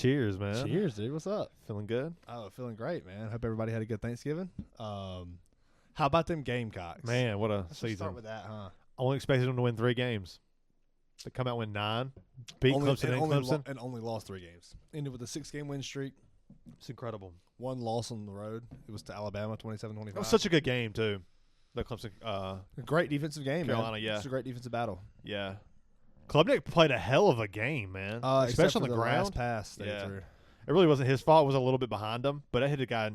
Cheers, man. Cheers, dude. What's up? Feeling good? Oh, feeling great, man. Hope everybody had a good Thanksgiving. How about them Gamecocks? Man, what a Let's just season. start with that, huh? Only expected them to win 3 games. They come out and win 9. Beat Clemson and Clemson. And only lost 3 games. Ended with a 6-game win streak. It's incredible. 1 loss on the road. It was to Alabama, 27-25. It was such a good game, too. The Clemson, A great defensive game, Carolina, man. yeah. It's a great defensive battle. yeah. Klubnik played a hell of a game, man. Especially on the ground. Last pass they Yeah. threw It really wasn't his fault. It was a little bit behind him, but it hit his guy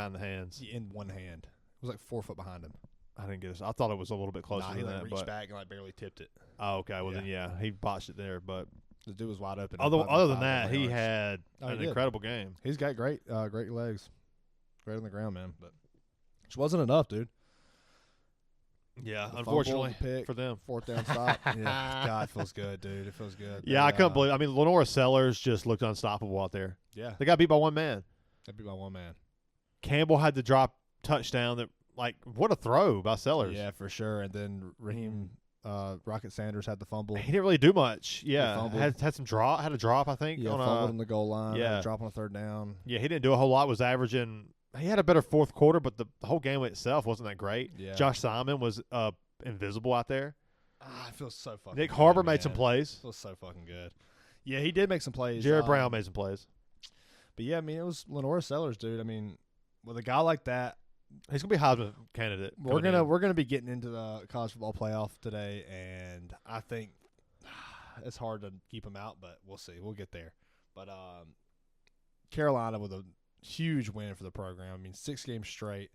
in the hands. in one hand. It was like 4 foot behind him. I didn't get it. I thought it was a little bit closer Nah, than he that. reached But, back and barely tipped it. oh, okay. Well, then, he botched it there. But The dude was wide open. other than that, he had Oh, he an did. incredible game. He's got great legs. Great on the ground, man. But which wasn't enough, dude. Yeah, The unfortunately fumble, the pick, for them. 4th down stop. Yeah, God, it feels good, dude. It feels good. Yeah, I couldn't believe. I mean, Lenora Sellers just looked unstoppable out there. Yeah, They got beat by one man. that'd be my one man. Campbell had the drop touchdown. That what a throw by Sellers. Yeah, for sure. And then Raheem Rocket Sanders had the fumble. He didn't really do much. Yeah, fumbled. had some drop. Had a drop, I think. Yeah, on fumbled on the goal line. yeah. had a drop on a 3rd down. Yeah, he didn't do a whole lot. Was averaging. He had a better 4th quarter, but the whole game itself wasn't that great. Yeah. Josh Simon was invisible out there. It feels so fucking Nick good, Harbor made man. some plays. Feels so fucking good. Yeah, he did make some plays. Jared Brown made some plays. But yeah, I mean, it was Lenora Sellers, dude. I mean, with a guy like that, He's gonna be Heisman candidate. we're coming in. gonna be getting into the college football playoff today, and I think it's hard to keep him out, but we'll see. We'll get there. But Carolina with a huge win for the program. I mean, 6 games straight.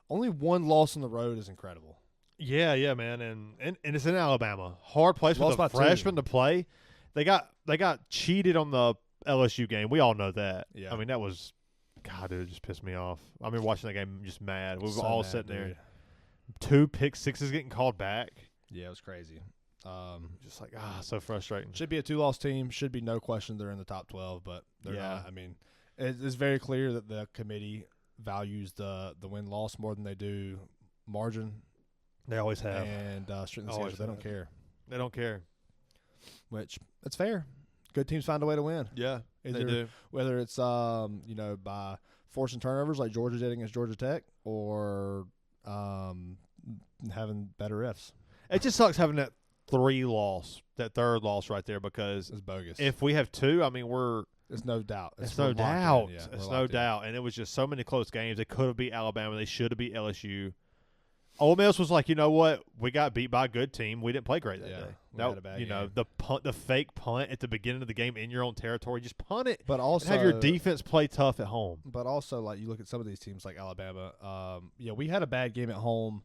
Only 1 loss on the road is incredible. Yeah, man, and it's in Alabama. Hard place for Lost the by 2. freshmen to play. They got cheated on the LSU game. We all know that. Yeah. I mean, that was, God, dude, it just pissed me off. I mean, watching that game, just mad. We were So all mad, sitting there. dude. 2 pick sixes getting called back. Yeah, it was crazy. Just like, so frustrating. Should be a 2-loss team. Should be no question they're in the top 12, but they're Yeah. not. I mean, it's very clear that the committee values the win-loss more than they do margin They always have. and strength and Always schedule. They don't have. care, They don't care. which it's fair. Good teams find a way to win. Yeah, Either, they do. Whether it's by forcing turnovers like Georgia did against Georgia Tech, or having better refs. It just sucks having that 3rd loss right there, because It's bogus. if we have 2, I mean, It's no doubt. It's we're no locked in, doubt. yeah, It's we're no locked in. doubt. And it was just so many close games. They could have beat Alabama. They should have beat LSU. Ole Miss was like, you know what? We got beat by a good team. We didn't play great that Yeah, day. we had a bad game. The fake punt at the beginning of the game in your own territory. Just punt it. But also And have your defense play tough at home. But also, like, you look at some of these teams like Alabama. We had a bad game at home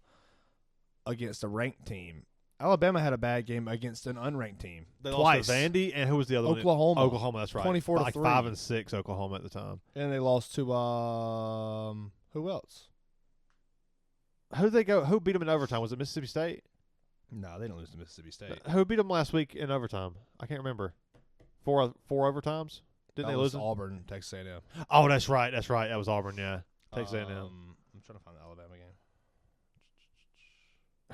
against a ranked team. Alabama had a bad game against an unranked team. They twice. lost to Vandy, and who was the other Oklahoma. one? Oklahoma, that's right. 24 to like 3. 5 and 6 Oklahoma at the time. And they lost to who else? Who did they go? Who beat them in overtime? Was it Mississippi State? No, they don't lose to Mississippi State. Who beat them last week in overtime? I can't remember. Four overtimes? Didn't That they was lose them? Auburn, Texas A&M. Oh, that's right. That was Auburn, yeah. Texas A&M. I'm trying to find the Alabama game.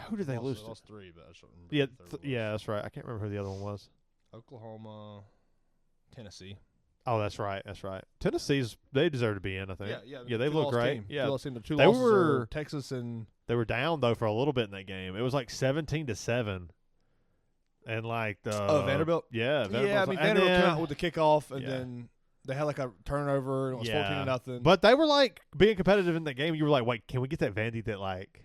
Who did they lose They to? lost 3, but I just don't remember. Yeah, who the third one was. yeah, that's right. I can't remember who the other one was. Oklahoma, Tennessee. Oh, that's right. Tennessee's, they deserve to be in, I think. Yeah, they look great. Team. Yeah, Two-loss team. The 2 They losses were- are Texas and they were down though for a little bit in that game. It was like 17-7, and like the Vanderbilt. Yeah, Vanderbilt. Yeah, I mean And Vanderbilt then- came out with the kickoff, and Yeah. then they had like a turnover, and it was 14-0. But they were like being competitive in that game. You were like, wait, can we get that Vandy that like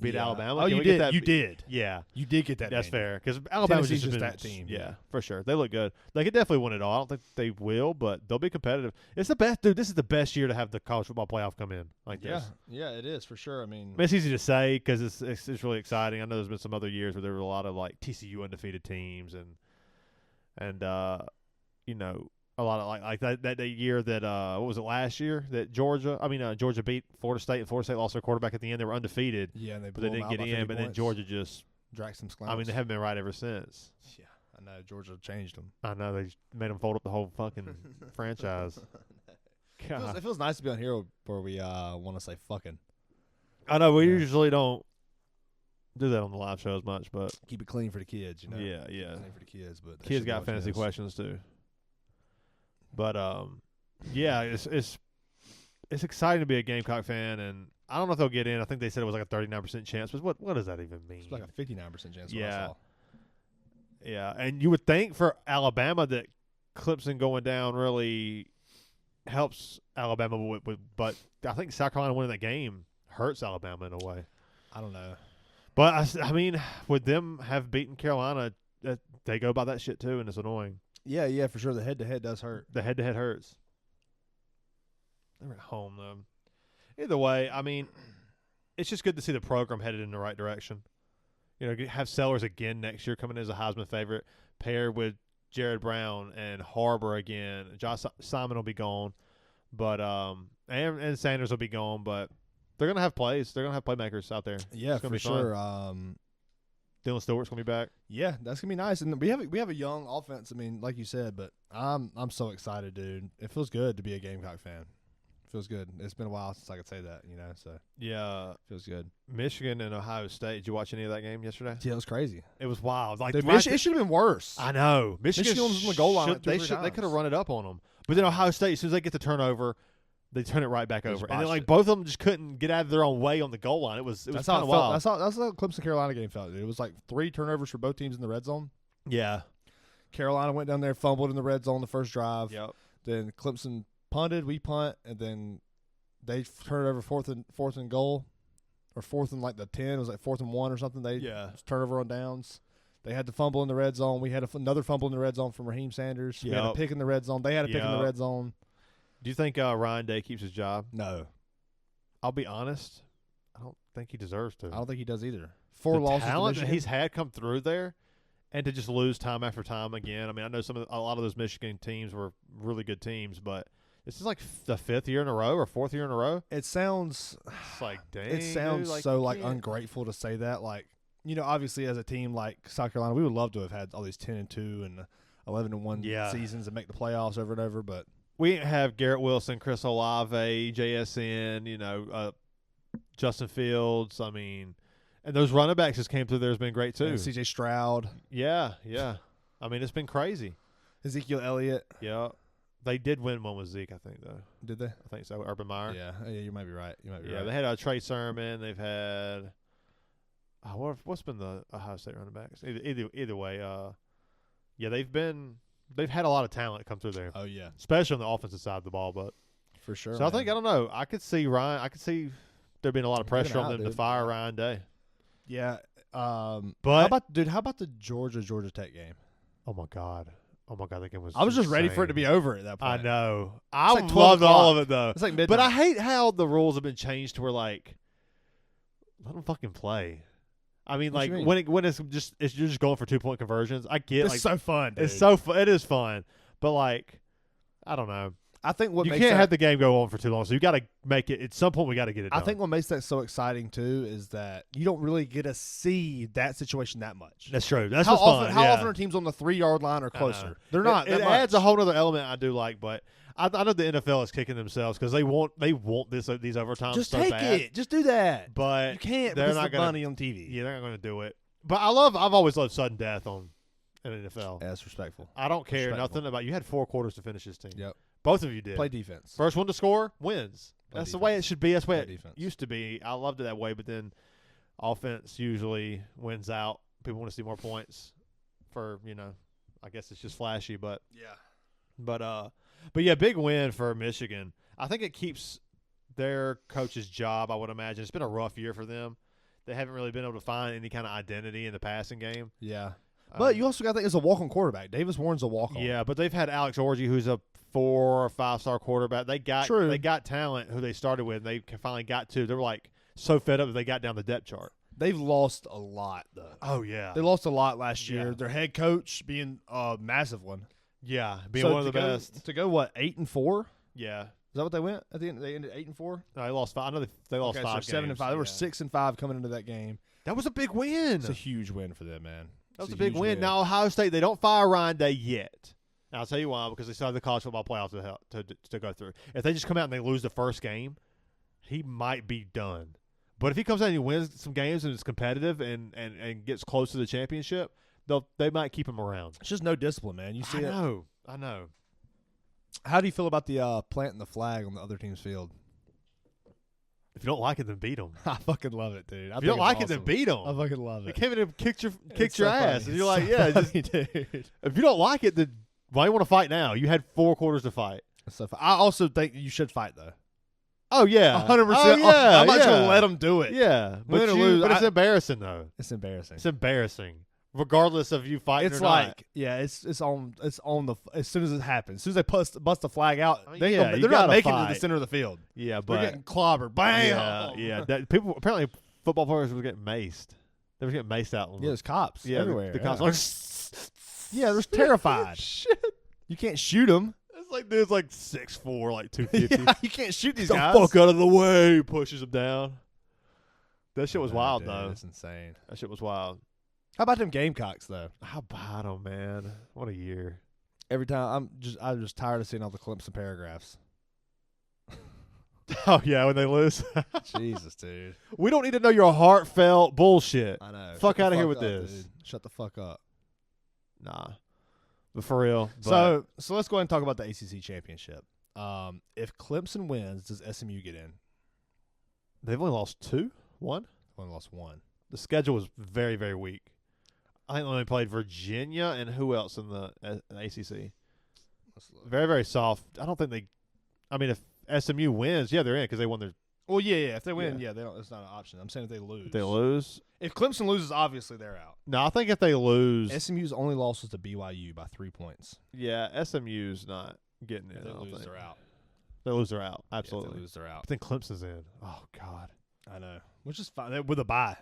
beat Yeah. Alabama? Oh, Can you we get did. that You did. Yeah. You did get that. That's Vandy. fair, because Alabama's Tennessee's just just been, that team, Yeah, yeah. for sure. They look good. They could definitely win it all. I don't think they will, but they'll be competitive. It's the best, dude. This is the best year to have the college football playoff come in like Yeah, this. yeah, it is for sure. I mean, I mean, it's easy to say because it's really exciting. I know there's been some other years where there were a lot of like TCU undefeated teams and a lot of like that year that what was it last year that Georgia beat Florida State, and Florida State lost their quarterback at the end. They were undefeated. yeah, and But they didn't get in. But then Georgia just, dragged some I mean, they haven't been right ever since. Yeah, I know Georgia changed them. I know they just made them fold up the whole fucking franchise. God. It feels nice to be on here where we want to say fucking. I know we Yeah. usually don't do that on the live show as much, but Keep it clean for the kids, you know. yeah. Clean for the kids, but they Kids should got watch fantasy this. questions too. But yeah, it's exciting to be a Gamecock fan, and I don't know if they'll get in. I think they said it was like a 39% chance, but what does that even mean? It's like a 59% chance. Yeah. Yeah, and you would think for Alabama that Clemson going down really helps Alabama with but I think South Carolina winning that game hurts Alabama in a way. I don't know. But, I mean, with them have beaten Carolina, they go by that shit too, and it's annoying. Yeah, for sure. The head-to-head does hurt. The head-to-head hurts. They're at home, though. Either way, I mean, it's just good to see the program headed in the right direction. You know, have Sellers again next year coming in as a Heisman favorite, paired with Jared Brown and Harbor again. Josh Simon will be gone, but and Sanders will be gone, but they're gonna have plays. They're gonna have playmakers out there. Yeah, for sure. Dylan Stewart's gonna be back. Yeah, that's gonna be nice. And we have a young offense. I mean, like you said, but I'm so excited, dude. It feels good to be a Gamecock fan. Feels good. It's been a while since I could say that, you know. So yeah, feels good. Michigan and Ohio State. Did you watch any of that game yesterday? Yeah, it was crazy. It was wild. Like it should have been worse. I know. Michigan was on the goal line. Like they could have run it up on them. But then Ohio State, as soon as they get the turnover, they turn it right back over. And then like both of them just couldn't get out of their own way on the goal line. It was kind of wild. That's how the Clemson Carolina game felt. Dude. It was like 3 turnovers for both teams in the red zone. Yeah. Carolina went down there, fumbled in the red zone the first drive. Yep. Then Clemson punted, we punt, and then they turned it over fourth and goal, or fourth and like the 10. It was like 4th and 1 or something. They turnover on downs. They had the fumble in the red zone. We had another fumble in the red zone from Raheem Sanders. We had a pick in the red zone. They had a pick in the red zone. Do you think Ryan Day keeps his job? No. I'll be honest. I don't think he deserves to. I don't think he does either. 4 losses. Talent that he's had come through there, and to just lose time after time again. I mean, I know a lot of those Michigan teams were really good teams, but this is like the 5th year in a row or 4th year in a row. It sounds it's like, dang. It sounds dude, so like ungrateful to say that. Like, you know, obviously as a team like South Carolina, we would love to have had all these 10-2 and 11-1 seasons and make the playoffs over and over, but we have Garrett Wilson, Chris Olave, JSN, you know, Justin Fields. I mean, and those running backs just came through there has been great too. And CJ Stroud. Yeah. I mean, it's been crazy. Ezekiel Elliott. Yeah. They did win one with Zeke, I think, though. Did they? I think so. Urban Meyer. Yeah, you might be right. Yeah, they had Trey Sermon. They've had what's been the Ohio State running backs? Either way, yeah, they've had a lot of talent come through there. Oh yeah, especially on the offensive side of the ball, but for sure. So I think I don't know. I could see there being a lot of pressure on them to fire Ryan Day. Yeah, but how about the Georgia Tech game? Oh my god, that game was. I was just ready for it to be over at that point. I know. I loved all of it though. It's like midnight. But I hate how the rules have been changed to where like, let them fucking play. I mean, like when it's you're just going for 2-point conversions. I get it's so fun. Dude. It's so fun. It is fun, but like, I don't know. I think what you makes can't have the game go on for too long, so you got to make it. At some point, we got to get it done. I think what makes that so exciting too is that you don't really get to see that situation that much. That's true. That's how what's fun. How often are teams on the 3-yard line or closer? They're not. It adds a whole other element I do like, but I know the NFL is kicking themselves because they want these overtimes. Just so take bad. it. Just do that. But you can't. They're not going money on TV. Yeah, they're not going to do it. But I've always loved sudden death in the NFL. Yeah, that's respectful. I don't care nothing about. You had 4 quarters to finish this team. Yep. Both of you did. Play defense. First one to score wins. That's the way it should be. That's the way it defense. used to be. I loved it that way, but then offense usually wins out. People want to see more points for, I guess it's just flashy, but yeah. But yeah, big win for Michigan. I think it keeps their coach's job, I would imagine. It's been a rough year for them. They haven't really been able to find any kind of identity in the passing game. Yeah. But you also got to think it's a walk-on quarterback. Davis Warren's a walk-on. Yeah, but they've had Alex Orji, who's a 4 or 5-star quarterback. They got talent who they started with. They finally got to. They were like so fed up that they got down the depth chart. They've lost a lot though. Oh yeah, they lost a lot last year. Their head coach being a massive one. Yeah, being one of the best. To go 8-4? Yeah. Is that what they went at the end? They ended 8-4. No, they lost 5. I know they lost 5 so 7-5. They were 6-5 coming into that game. That was a big win. It's a huge win for them, man. That was a big win. Now Ohio State, they don't fire Ryan Day yet. And I'll tell you why, because they still have the college football playoff to go through. If they just come out and they lose the first game, he might be done. But if he comes out and he wins some games and is competitive and gets close to the championship, they might keep him around. It's just no discipline, man. You see I know. How do you feel about the planting the flag on the other team's field? If you don't like it, then beat them. I fucking love it, dude. If you don't like it, then beat them. I fucking love They it. came in and kicked your so ass, funny. and you're like, yeah, funny, dude. if you don't like it, then why you want to fight now? You had 4 quarters to fight. So I also think you should fight though. Oh yeah, 100%. Oh, yeah, I'm not yeah. gonna let them do it. Yeah, Win or lose, but it's embarrassing though. It's embarrassing. It's embarrassing, regardless of you fighting. It's or like not. it's on the as soon as it happens. As soon as they bust the flag out, I mean, they're yeah, you not gotta making it to the fight. center of the field. Yeah, They're but getting clobbered. Bam. yeah. That, people apparently football players were getting maced. They were getting maced out. Yeah, there's cops everywhere. The cops yeah. are like, Yeah, they're terrified. Shit. You can't shoot them. It's like dude's like 6'4", like 250. Yeah, you can't shoot these Get guys. the fuck out of the way. Pushes them down. That shit was wild dude, though. It's insane. That shit was wild. How about them Gamecocks though? How about them, man? What a year. Every time I'm just tired of seeing all the Clemson paragraphs. Oh yeah, when they lose. Jesus, dude. We don't need to know your heartfelt bullshit. I know. Fuck Shut outta the here fuck with up, this. dude. Shut the fuck up. Nah. But for real. So let's go ahead and talk about the ACC championship. If Clemson wins, does SMU get in? they've only lost 2? 1? Only lost 1. The schedule was very, very weak. I think they only played Virginia and who else in the ACC? Let's look. Very, very soft. I don't think they. I mean, if SMU wins, yeah, they're in because they won their. Well, yeah. If they win, Yeah. they don't. It's not an option. I'm saying if they lose. If they lose. If Clemson loses, obviously they're out. No, I think if they lose. SMU's only loss was to BYU by 3 points. Yeah, SMU's not getting in. If they I don't lose, think. they're out. They lose, they're out. Yeah, Absolutely. if they lose, they're out. But then Clemson's in. Oh, God. I know. Which is fine. With a bye.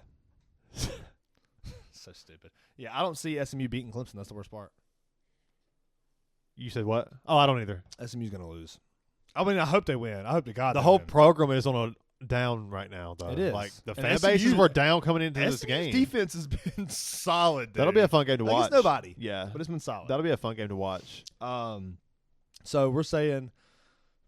So stupid. Yeah, I don't see SMU beating Clemson. That's the worst part. You said what? Oh, I don't either. SMU's going to lose. I mean, I hope they win. I hope to God The they whole win. program is on a down right now, though. It is. Like, the And fan SMU bases were down coming into this SMU's game. defense has been solid, dude. That'll be a fun game to watch. Against nobody. Yeah. But it's been solid. That'll be a fun game to watch. So we're saying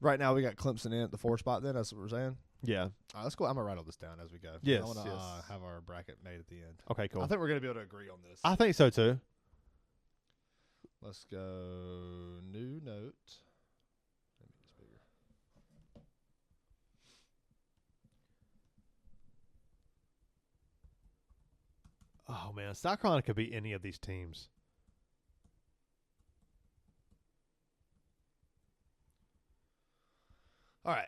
right now we got Clemson in at the 4 spot then. That's what we're saying. Yeah. All right, let's go. I'm going to write all this down as we go. Yes, I want to yes. have our bracket made at the end. Okay, cool. I think we're going to be able to agree on this. I think so, too. Let's go new note. Let me get this bigger. Oh, man. South Carolina could beat any of these teams. All right.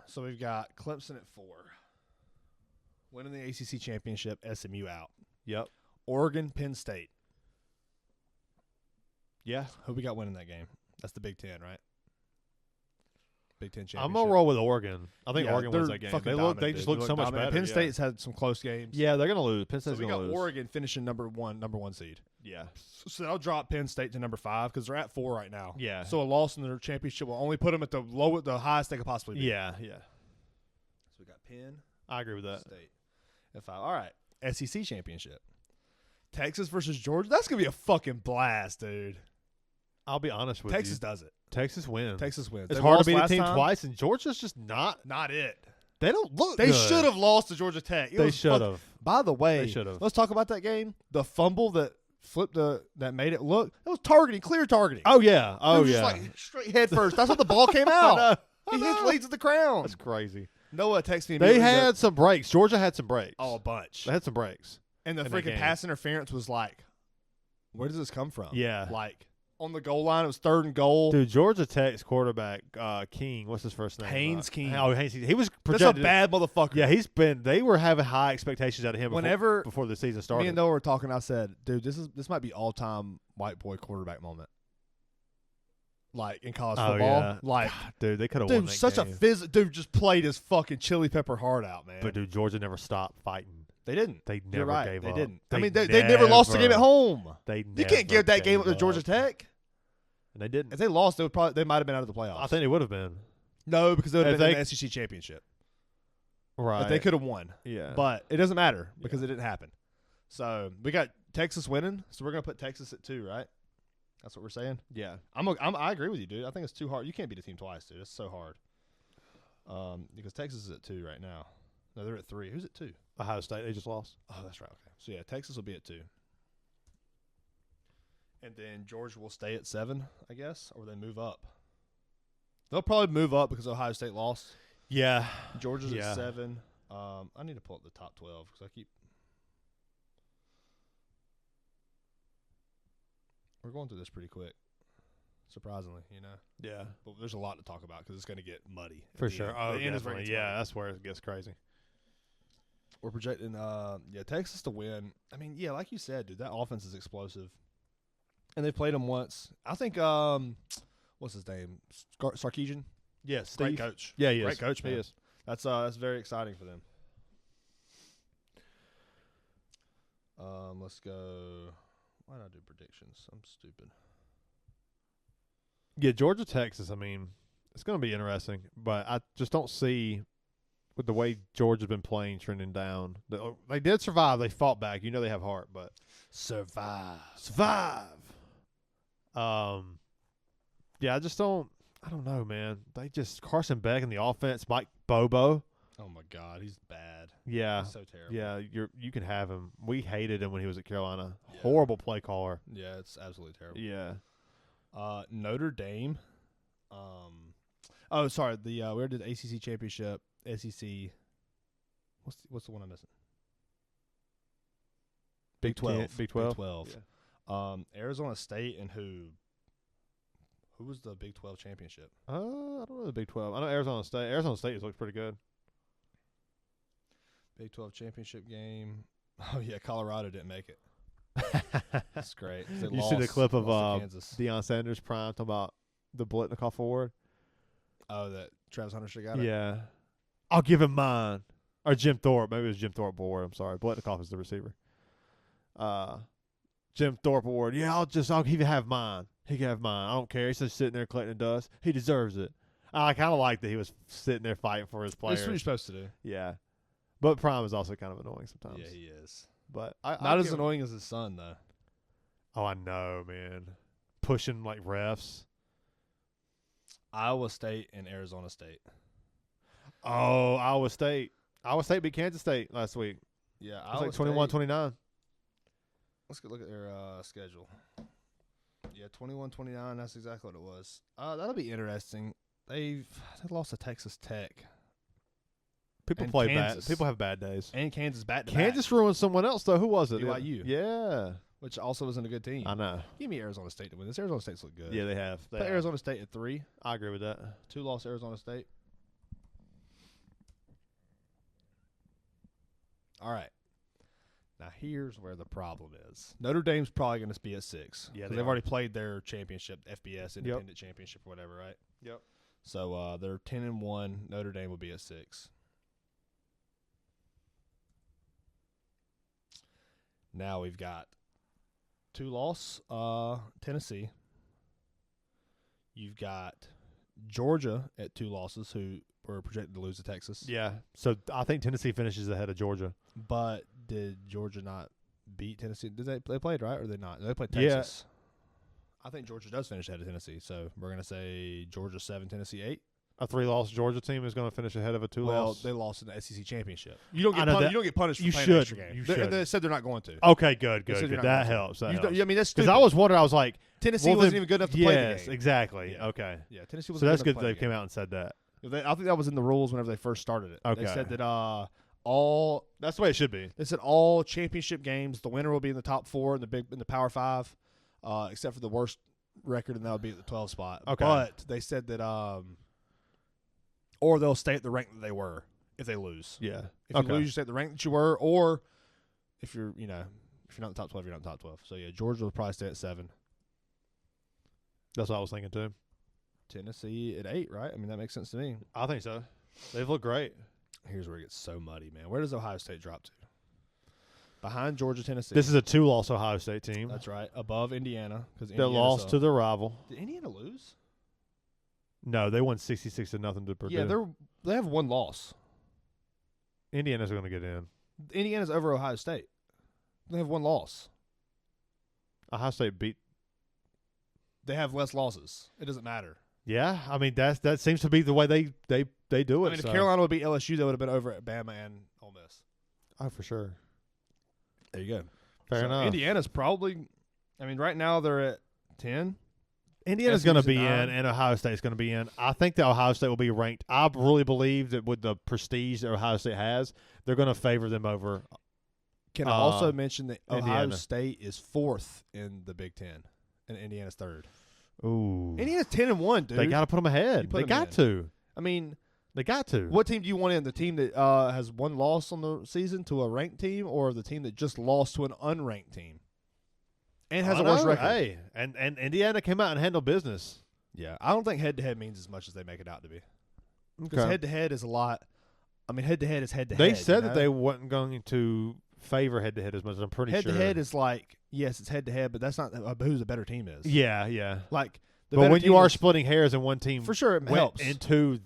So we've got Clemson at 4. Winning the ACC championship, SMU out. Yep. Oregon, Penn State. Yeah. Who we got winning that game? That's the Big Ten, right? Big Ten championship. I'm going to roll with Oregon. I think Oregon wins they're that game. fucking They just look so much dominant. better. Penn State's had some close games. Yeah, they're going to lose. Penn So State's we going got to lose. Oregon finishing number one seed. Yeah. So I'll drop Penn State to number 5 because they're at 4 right now. Yeah. So a loss in their championship will only put them at the highest they could possibly be. Yeah, yeah. So we got Penn I agree with that. State at 5. All right. SEC championship. Texas versus Georgia. That's gonna be a fucking blast, dude. I'll be honest with Texas you. does it. Texas wins. Texas wins. It's They hard to lost beat a last team time. twice, and Georgia's just not. Not it. They don't look They good. should have lost to Georgia Tech. They should have. By the way, They should have. let's talk about that game. The fumble that flipped that made it look. That was targeting, clear targeting. Oh, yeah. Oh, It was yeah. just like straight head first. That's how the ball came out. He hit leads at the crown. That's crazy. Noah texted me. They immediately had some breaks. Georgia had some breaks. a bunch. They had some breaks. And the in that freaking game. pass interference was like, where does this come from? Yeah. Like, on the goal line, it was 3rd and goal. Dude, Georgia Tech's quarterback, King, what's his first name? Haynes King. Oh, Haynes King. He was That's projected. a bad motherfucker. Yeah, they were having high expectations out of him before the season started. Me and Noah were talking, I said, dude, this might be all-time white boy quarterback moment. Like, in college football. Yeah. Like, Dude, they could have won dude, that such game. a dude just played his fucking chili pepper heart out, man. But, dude, Georgia never stopped fighting. They didn't. They You're never right. gave They up. didn't. I mean, they never lost a game at home. They You can't give that game up to Georgia Tech. And they didn't. If they lost, they might have been out of the playoffs. I think they would have been. No, because they would have If been in they- the SEC championship. Right. But they could have won. Yeah. But it doesn't matter because it didn't happen. So we got Texas winning. So we're gonna put Texas at 2, right? That's what we're saying. yeah. I agree with you, dude. I think it's too hard. You can't beat a team twice, dude. It's so hard. Because Texas is at 2 right now. No, they're at 3. Who's at 2? Ohio State, they just lost. Oh, that's right. Okay. So yeah, Texas will be at 2. And then Georgia will stay at 7, I guess, or they move up. They'll probably move up because Ohio State lost. Yeah. Georgia's Yeah. at 7. I need to pull up the top 12 because we're going through this pretty quick. Surprisingly, Yeah. But there's a lot to talk about because it's going to get muddy. at For the sure. end. Oh, The end is where it definitely. gets Yeah, muddy. that's where it gets crazy. We're projecting, Texas to win. I mean, yeah, like you said, dude, that offense is explosive. And they played them once. I think, what's his name? Sarkisian? Yes. Great coach. Yeah, he is. Great coach, man. He is. That's very exciting for them. Let's go. Why did I do predictions? I'm stupid. Yeah, Georgia, Texas, I mean, it's going to be interesting. But I just don't see, with the way Georgia's been playing, trending down. They did survive. They fought back. You know they have heart, but. Survive. Yeah, I don't know, man. They just, Carson Beck in the offense, Mike Bobo. Oh, my God. He's bad. Yeah. He's so terrible. Yeah, you can have him. We hated him when he was at Carolina. Yeah. Horrible play caller. Yeah, it's absolutely terrible. Yeah. Notre Dame. Oh, sorry. We already did the ACC championship. SEC. What's the one I'm missing? Big 12. Big 12. Big 12. Yeah. Arizona State and who? Who was the Big 12 championship? I don't know the Big 12. I know Arizona State. Arizona State looks pretty good. Big 12 championship game. Oh, yeah, Colorado didn't make it. That's great. They You see the clip of lost to Kansas. Deion Sanders prime talking about the Blitnikoff Award? Oh, that Travis Hunter should got it? Yeah. I'll give him mine. Or Jim Thorpe. Maybe it was Jim Thorpe Award. I'm sorry. Blitnikoff is the receiver. Jim Thorpe Award. Yeah, I'll even have mine. He can have mine. I don't care. He's just sitting there collecting dust. He deserves it. I kind of like that he was sitting there fighting for his players. That's what you're supposed to do. Yeah. But Prime is also kind of annoying sometimes. Yeah, he is. But Not as annoying as his son, though. Oh, I know, man. Pushing like refs. Iowa State and Arizona State. Oh, Iowa State. Iowa State beat Kansas State last week. Yeah, It was like 21-29. Let's go look at their schedule. Yeah, 21-29. That's exactly what it was. That'll be interesting. They lost to Texas Tech. People And play Kansas. bad. People have bad days. And Kansas back-to-back. Kansas ruined someone else, though. Who was it? BYU. Yeah. Which also isn't a good team. I know. Give me Arizona State to win this. Arizona State's look good. Yeah, they have. They Put have. Arizona State at 3. I agree with that. 2-loss Arizona State. All right. Now, here's where the problem is. Notre Dame's probably going to be at 6. Yeah, they've already played their championship, FBS, independent championship or whatever, right? Yep. So they're 10-1. Notre Dame will be at 6. Now we've got 2-loss Tennessee. You've got Georgia at 2 losses, who were projected to lose to Texas. Yeah. So I think Tennessee finishes ahead of Georgia. But did Georgia not beat Tennessee? Did they played right or they not? They played Yeah. Texas. I think Georgia does finish ahead of Tennessee. So we're gonna say Georgia 7, Tennessee 8. A 3-loss Georgia team is going to finish ahead of a 2-loss. Well, they lost in the SEC championship. You don't I get know punished. that- You don't get punished for you playing an extra shouldn't. game. You They shouldn't. said they're not going to. Okay, good. They said you're not That going to. helps. That You helps. don't- I mean, that's Because stupid. I was wondering, I was like, Tennessee well, wasn't then- even good enough to play the yes, game. exactly. Yeah. Okay. Yeah, Tennessee wasn't So that's good good enough that to they play came the out and said that. game. I think that was in the rules whenever they first started it. Okay. They said that all That's the way it should be. They said all championship games, the winner will be in the top 4 in the Power 5, except for the worst record, and that would be at the 12 spot. Okay. But they said that, or they'll stay at the rank that they were if they lose. Yeah. If you lose, you stay at the rank that you were, or if you're, if you're not in the top 12, you're not in the top 12. So yeah, Georgia will probably stay at 7. That's what I was thinking too. Tennessee at 8, right? I mean, that makes sense to me. I think so. They've looked great. Here's where it gets so muddy, man. Where does Ohio State drop to? Behind Georgia, Tennessee. This is a 2-loss Ohio State team. That's right. Above Indiana, because That lost to the rival. Did Indiana lose? No, they won 66-0 to Purdue. Yeah, they have 1 loss. Indiana's going to get in. Indiana's over Ohio State. They have 1 loss. Ohio State beat. They have less losses. It doesn't matter. Yeah, I mean that seems to be the way they do it. I mean, so. if Carolina would beat LSU, they would have been over at Bama and Ole Miss. Oh, for sure. There you go. Fair enough. Indiana's probably. I mean, right now they're at 10. Indiana's going to SMU's at be 9. in, and Ohio State's going to be in. I think that Ohio State will be ranked. I really believe that with the prestige that Ohio State has, they're going to favor them over. Can I also mention that Ohio Indiana. State is 4th in the Big Ten, and Indiana's 3rd. Ooh, Indiana's 10-1, dude. they got to put them ahead. You put They 'em got in. to. I mean, They got to. what team do you want in? The team that has one loss on the season to a ranked team, or the team that just lost to an unranked team and has I a worse know. record? Hey, and Indiana came out and handled business. Yeah, I don't think head-to-head means as much as they make it out to be. Because head-to-head is a lot. I mean, head-to-head is head-to-head. They said you that know? they wasn't going to favor head-to-head as much. I'm pretty sure. Head-to-head is like, yes, it's head-to-head, but that's not who the better team is. Yeah, yeah. Like, the But better when you team are is- splitting hairs and one team for sure, it went helps. into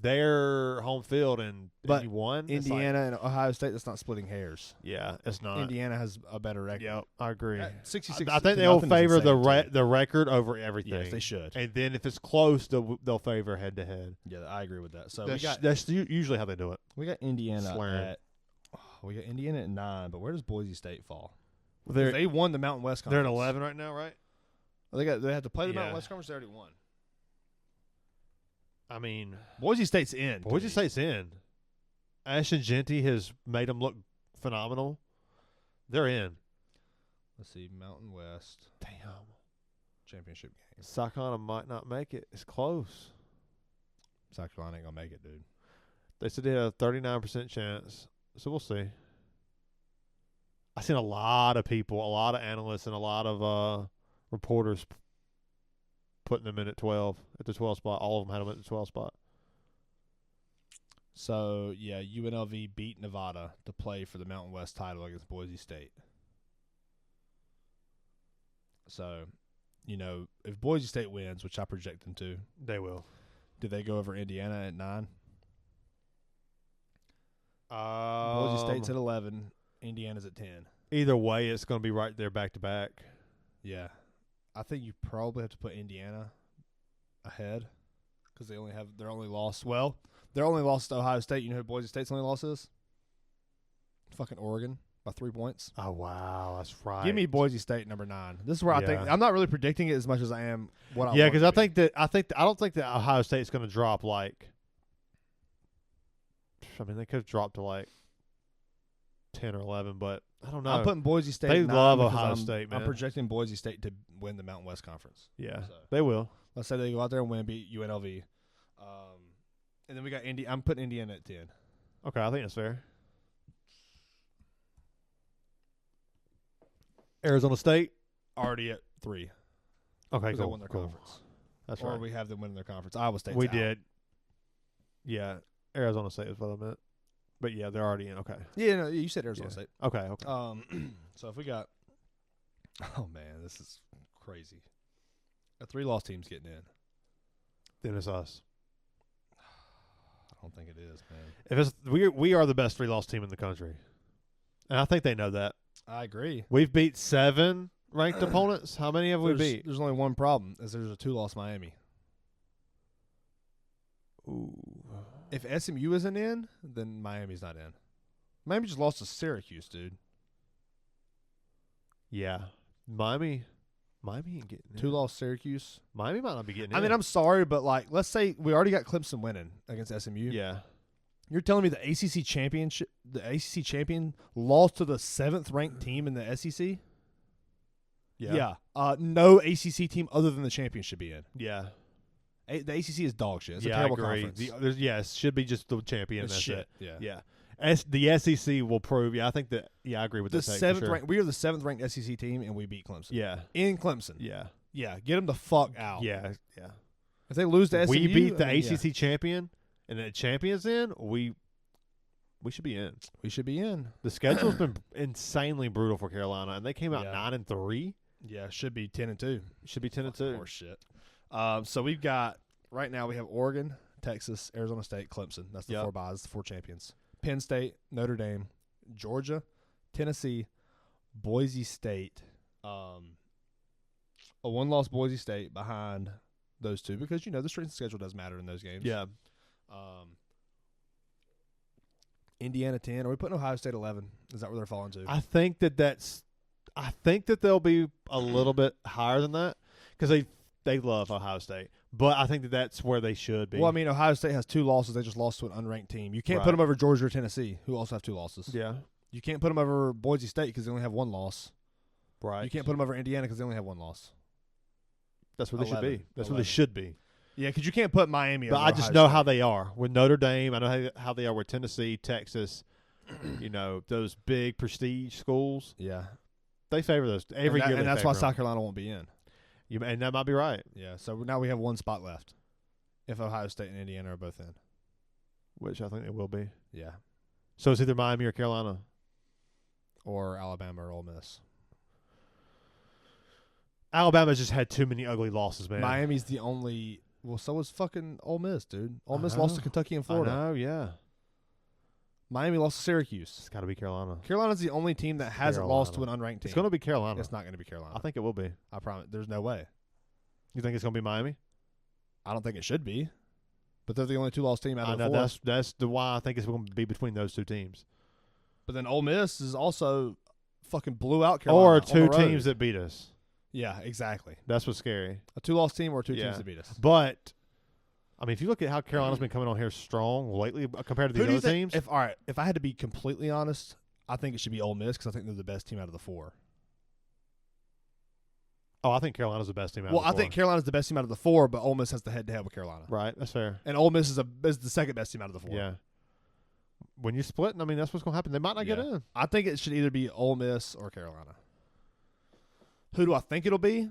their home field and But you won, it's like, Indiana and Ohio State, that's not splitting hairs. yeah, it's not. Indiana has a better record. Yep, I agree. 66. I think to they'll nothing is favor the insane, too. the record over everything. Yes, they should. And then if it's close, they'll favor head-to-head. Yeah, I agree with that. So That's usually how they do it. we got Indiana Slurring. we got Indiana at 9, but where does Boise State fall? They're They won the Mountain West they're Conference. at 11 right now, right? They have to play the Mountain Yeah. West Conference. They already won. I mean, Boise State's in. Boise State's in. Ashton Genty has made them look phenomenal. They're in. Let's see, Mountain West Damn. championship game. South Carolina might not make it. It's close. South Carolina ain't gonna make it, dude. They said they had a 39% chance. So we'll see. I've seen a lot of people, a lot of analysts, and a lot of reporters putting them in at 12, at the 12 spot. All of them had them at the 12 spot. So yeah, UNLV beat Nevada to play for the Mountain West title against Boise State. So, you know, if Boise State wins, which I project them to, They will. do they go over Indiana at 9? Boise Boise State's at 11. Indiana's at 10. Either way, it's going to be right there back to back. Yeah, I think you probably have to put Indiana ahead because they only have their only loss. Well, their only loss to Ohio State. You know who Boise State's only loss is? Fucking Oregon by 3 points. Oh wow, that's right. Give me Boise State number 9. This is where I think Yeah. I'm not really predicting it as much as I am what I Yeah, want because it I to be. I don't think that Ohio State's going to drop like. I mean, they could have dropped to like 10 or 11, but I don't know. I'm putting Boise State. They 9 love because Ohio I'm, State, man. I'm projecting Boise State to win the Mountain West Conference. Yeah, So. they will. Let's say they go out there and win, beat UNLV, and then we got I'm putting Indiana at 10. Okay, I think that's fair. Arizona State. Already at 3. Okay, Because they cool. won their cool. conference. That's Or right. we have them winning their conference. Iowa State's We out. did. Yeah, Arizona State is what I meant. But yeah, they're already in. Okay. Yeah, no, you said Arizona Yeah. State. Okay. Okay. So if we got, oh man, this is crazy. A 3-loss team's getting in. Then it's us. I don't think it is, man. If it's we are the best 3-loss team in the country, and I think they know that. I agree. We've beat 7 ranked opponents. How many have we beat? There's only one problem: is there's a 2-loss Miami. Ooh. If SMU isn't in, then Miami's not in. Miami just lost to Syracuse, dude. Yeah, Miami ain't getting in. 2-loss Syracuse. Miami might not be getting in. I mean, I'm sorry, but like, let's say we already got Clemson winning against SMU. yeah. You're telling me the ACC champion lost to the 7th ranked team in the SEC? Yeah. No ACC team other than the champion should be in. Yeah. The ACC is dog shit. It's yeah, a terrible I agree. conference. Yes, should be just the champion. It's That's shit. it. Yeah. Yeah. The SEC will prove. Yeah, I think that. Yeah, I agree with The that. take, for 7th sure. ranked. We are the 7th ranked SEC team, and we beat Clemson. Yeah. In Clemson. Yeah. Yeah. Get them the fuck out. Yeah. Yeah. If they lose to SMU, We beat the I mean, ACC champion, and the champion's in. We should be in. we should be in. The schedule's been insanely brutal for Carolina, and they came out Yeah. 9-3. Yeah, should be 10-2. Should be 10-2. Horse shit. So we've got right now we have Oregon, Texas, Arizona State, Clemson. That's the Yep. 4 buys, the 4 champions. Penn State, Notre Dame, Georgia, Tennessee, Boise State. A 1-loss Boise State behind those two because you know the strength of schedule does matter in those games. Yeah. Indiana 10. Are we putting Ohio State 11? Is that where they're falling to? I think that they'll be a little bit higher than that because They love Ohio State, but I think that's where they should be. Well, I mean, Ohio State has 2 losses. They just lost to an unranked team. You can't put Right. them over Georgia or Tennessee, who also have 2 losses. Yeah, You can't put them over Boise State because they only have 1 loss. right. You can't put them over Indiana because they only have 1 loss. That's where they should 11. be. That's where 11. they should be. Yeah, because you can't put Miami But over I just Ohio know State. how they are with Notre Dame. I know how they are with Tennessee, Texas. Those big prestige schools. Yeah. They favor those every year. And that's why favor 'em. South Carolina won't be in. And that might be right. Yeah, so now we have 1 spot left if Ohio State and Indiana are both in. Which I think it will be. Yeah. So it's either Miami or Carolina. Or Alabama or Ole Miss. Alabama's just had too many ugly losses, man. Miami's the only – well, so is fucking Ole Miss, dude. Ole I Miss lost to know. Kentucky and I Florida. know, yeah. Miami lost to Syracuse. It's got to be Carolina. Carolina's the only team that hasn't lost to an Carolina. unranked team. It's going to be Carolina. It's not going to be Carolina. I think it will be. I promise. There's no way. You think it's going to be Miami? I don't think it should be. But they're the only 2-loss team out I of know the 4. that's the why I think it's going to be between those two teams. But then Ole Miss is also fucking blew out Carolina. Or on two the road. teams that beat us. Yeah, exactly. That's what's scary. A 2-loss team or 2 Yeah. teams that beat us. But I mean, if you look at how Carolina's been coming on here strong lately compared to Who these do you other think, teams, if I had to be completely honest, I think it should be Ole Miss because I think they're the best team out of the 4. I think Carolina's the best team out Well, of the I 4. think Carolina's the best team out of the 4, but Ole Miss has the head-to-head with Carolina. Right, that's fair. And Ole Miss is the second best team out of the 4. Yeah. When you're splitting, I mean, that's what's going to happen. They might not get Yeah. in. I think it should either be Ole Miss or Carolina. Who do I think it'll be?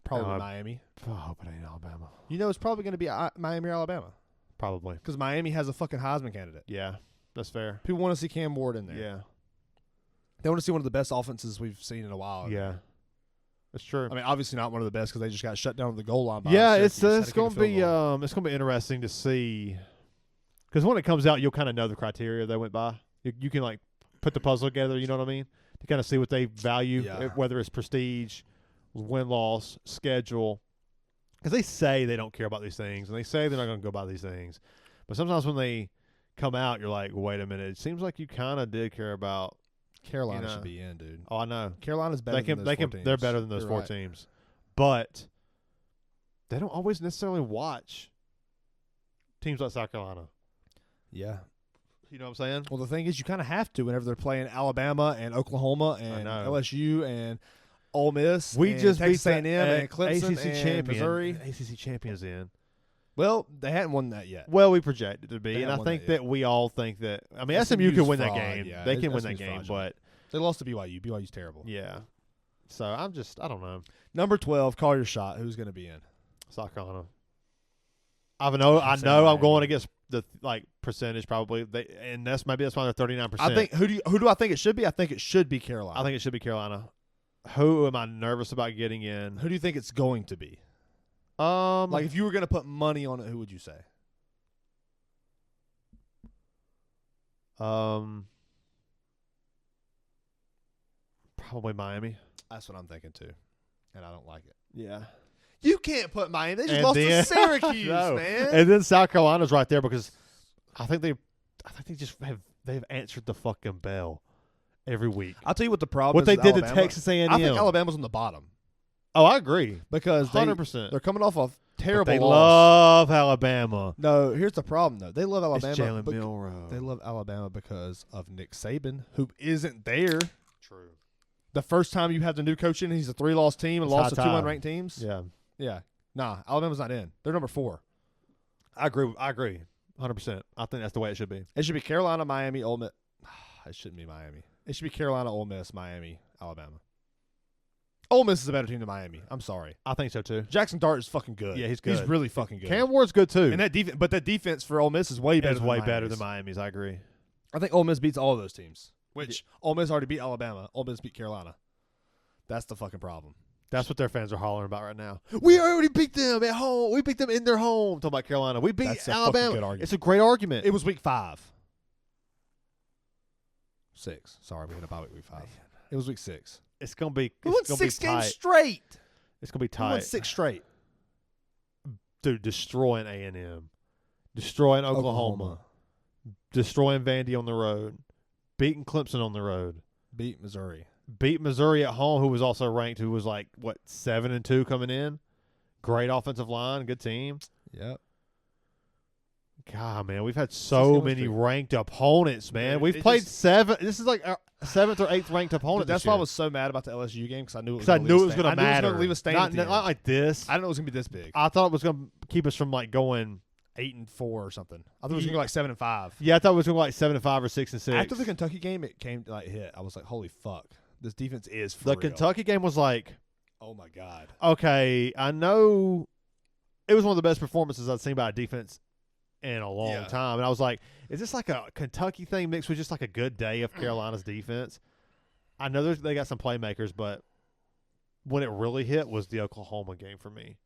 Probably Miami. Oh, but it ain't Alabama. It's probably going to be Miami or Alabama Probably. because Miami has a fucking Heisman candidate. Yeah, that's fair. People want to see Cam Ward in there. Yeah. They want to see one of the best offenses we've seen in a while. Yeah. That's true. I mean, obviously not one of the best because they just got shut down at the goal line. By Yeah, Syracuse. Had it's to kick a going to field be goal. it's going to be interesting to see because when it comes out, you'll kind of know the criteria they went by. You can like put the puzzle together. You know what I mean? To kind of see what they value, Yeah. whether it's prestige, win loss, schedule. Because they say they don't care about these things, and they say they're not going to go by these things. But sometimes when they come out, you're like, wait a minute. It seems like you kind of did care about. Carolina should be in, dude. Oh, I know. Carolina's better than those 4 teams. They're better than those You're 4 right. teams. But they don't always necessarily watch teams like South Carolina. Yeah. You know what I'm saying? Well, the thing is, you kind of have to whenever they're playing Alabama and Oklahoma and know. LSU and Ole Miss. We and just Texas beat A&M and Clemson ACC and champion. Missouri. ACC champions in. Well, they hadn't won that yet. Well, we projected to be, They and haven't I won think that that yet. we all think that. I mean, SMU SMU's can win that fraud, game. yeah. They can win that SMU's game, fraudulent. They lost to BYU. BYU's terrible. but yeah. So I don't know. Number 12, call your shot. Who's going to be in? South Carolina. I know I'd say I'm Miami. going against the percentage probably. That's why they're 39%. I think who do I think it should be? I think it should be Carolina. I think it should be Carolina. Who am I nervous about getting in? Who do you think it's going to be? Like if you were going to put money on it, who would you say? Probably Miami. That's what I'm thinking too, and I don't like it. Yeah. You can't put Miami. They just And lost then- to Syracuse, No. man. And then South Carolina's right there because I think they just they've answered the fucking bell every week. I'll tell you what the problem. What is they with did Alabama. to Texas A&M. I think Alabama's on the bottom Oh, I agree. because 100%. they're coming off a But terrible they loss. love Alabama. No, here's the problem though. They love Alabama. It's Jalen bec- Milroe. They love Alabama because of Nick Saban, who isn't there. True. The first time you have the new coach in, he's a 3-loss team and It's lost to high 2 time. unranked teams. Yeah. Yeah. Nah, Alabama's not in. They're number 4. I agree. 100%. I think that's the way it should be. It should be Carolina, Miami, Ole Miss. It shouldn't be Miami. It should be Carolina, Ole Miss, Miami, Alabama. Ole Miss is a better team than Miami. I'm sorry. I think so too. Jackson Dart is fucking good. Yeah, he's He's good. really fucking good. Cam Ward's good too. And that defense, but that defense for Ole Miss is way better. It's than way Miami's. better than Miami's. I agree. I think Ole Miss beats all of those teams. Which Ole Miss already beat Alabama. Ole Miss beat Carolina. That's the fucking problem. That's what their fans are hollering about right now. We already beat them at home. We beat them in their home. Talking about Carolina. We beat That's a fucking Alabama. good argument. It's a great argument. It was week 5. 6. Sorry, we had a bye week 5. It was week 6. It's gonna be. We won It's gonna 6 be games tight. straight. It's gonna be We won tight. 6 straight. Dude, destroying A&M, destroying Oklahoma, destroying Vandy on the road, beating Clemson on the road, Beat Missouri. beat Missouri at home, who was also ranked, who was like what 7-2 coming in. Great offensive line, good team. Yep. God, man, we've had so many ranked opponents, man. We've played 7. This is like our 7th or 8th ranked opponent. That's why I was so mad about the LSU game because I knew it was going to matter. I knew it was going to leave a stain. Not like this. I didn't know it was going to be this big. I thought it was going to keep us from like going 8-4 or something. I thought it was going to go like 7-5. Yeah, I thought it was going to go like 7-5 or 6-6. After the Kentucky game, it came to like hit. I was like, holy fuck, this defense is for the real. Kentucky game was like, oh my god. Okay, I know it was one of the best performances I've seen by a defense in a long time, and I was like, is this like a Kentucky thing mixed with just like a good day of Carolina's defense? I know they got some playmakers, but when it really hit was the Oklahoma game for me.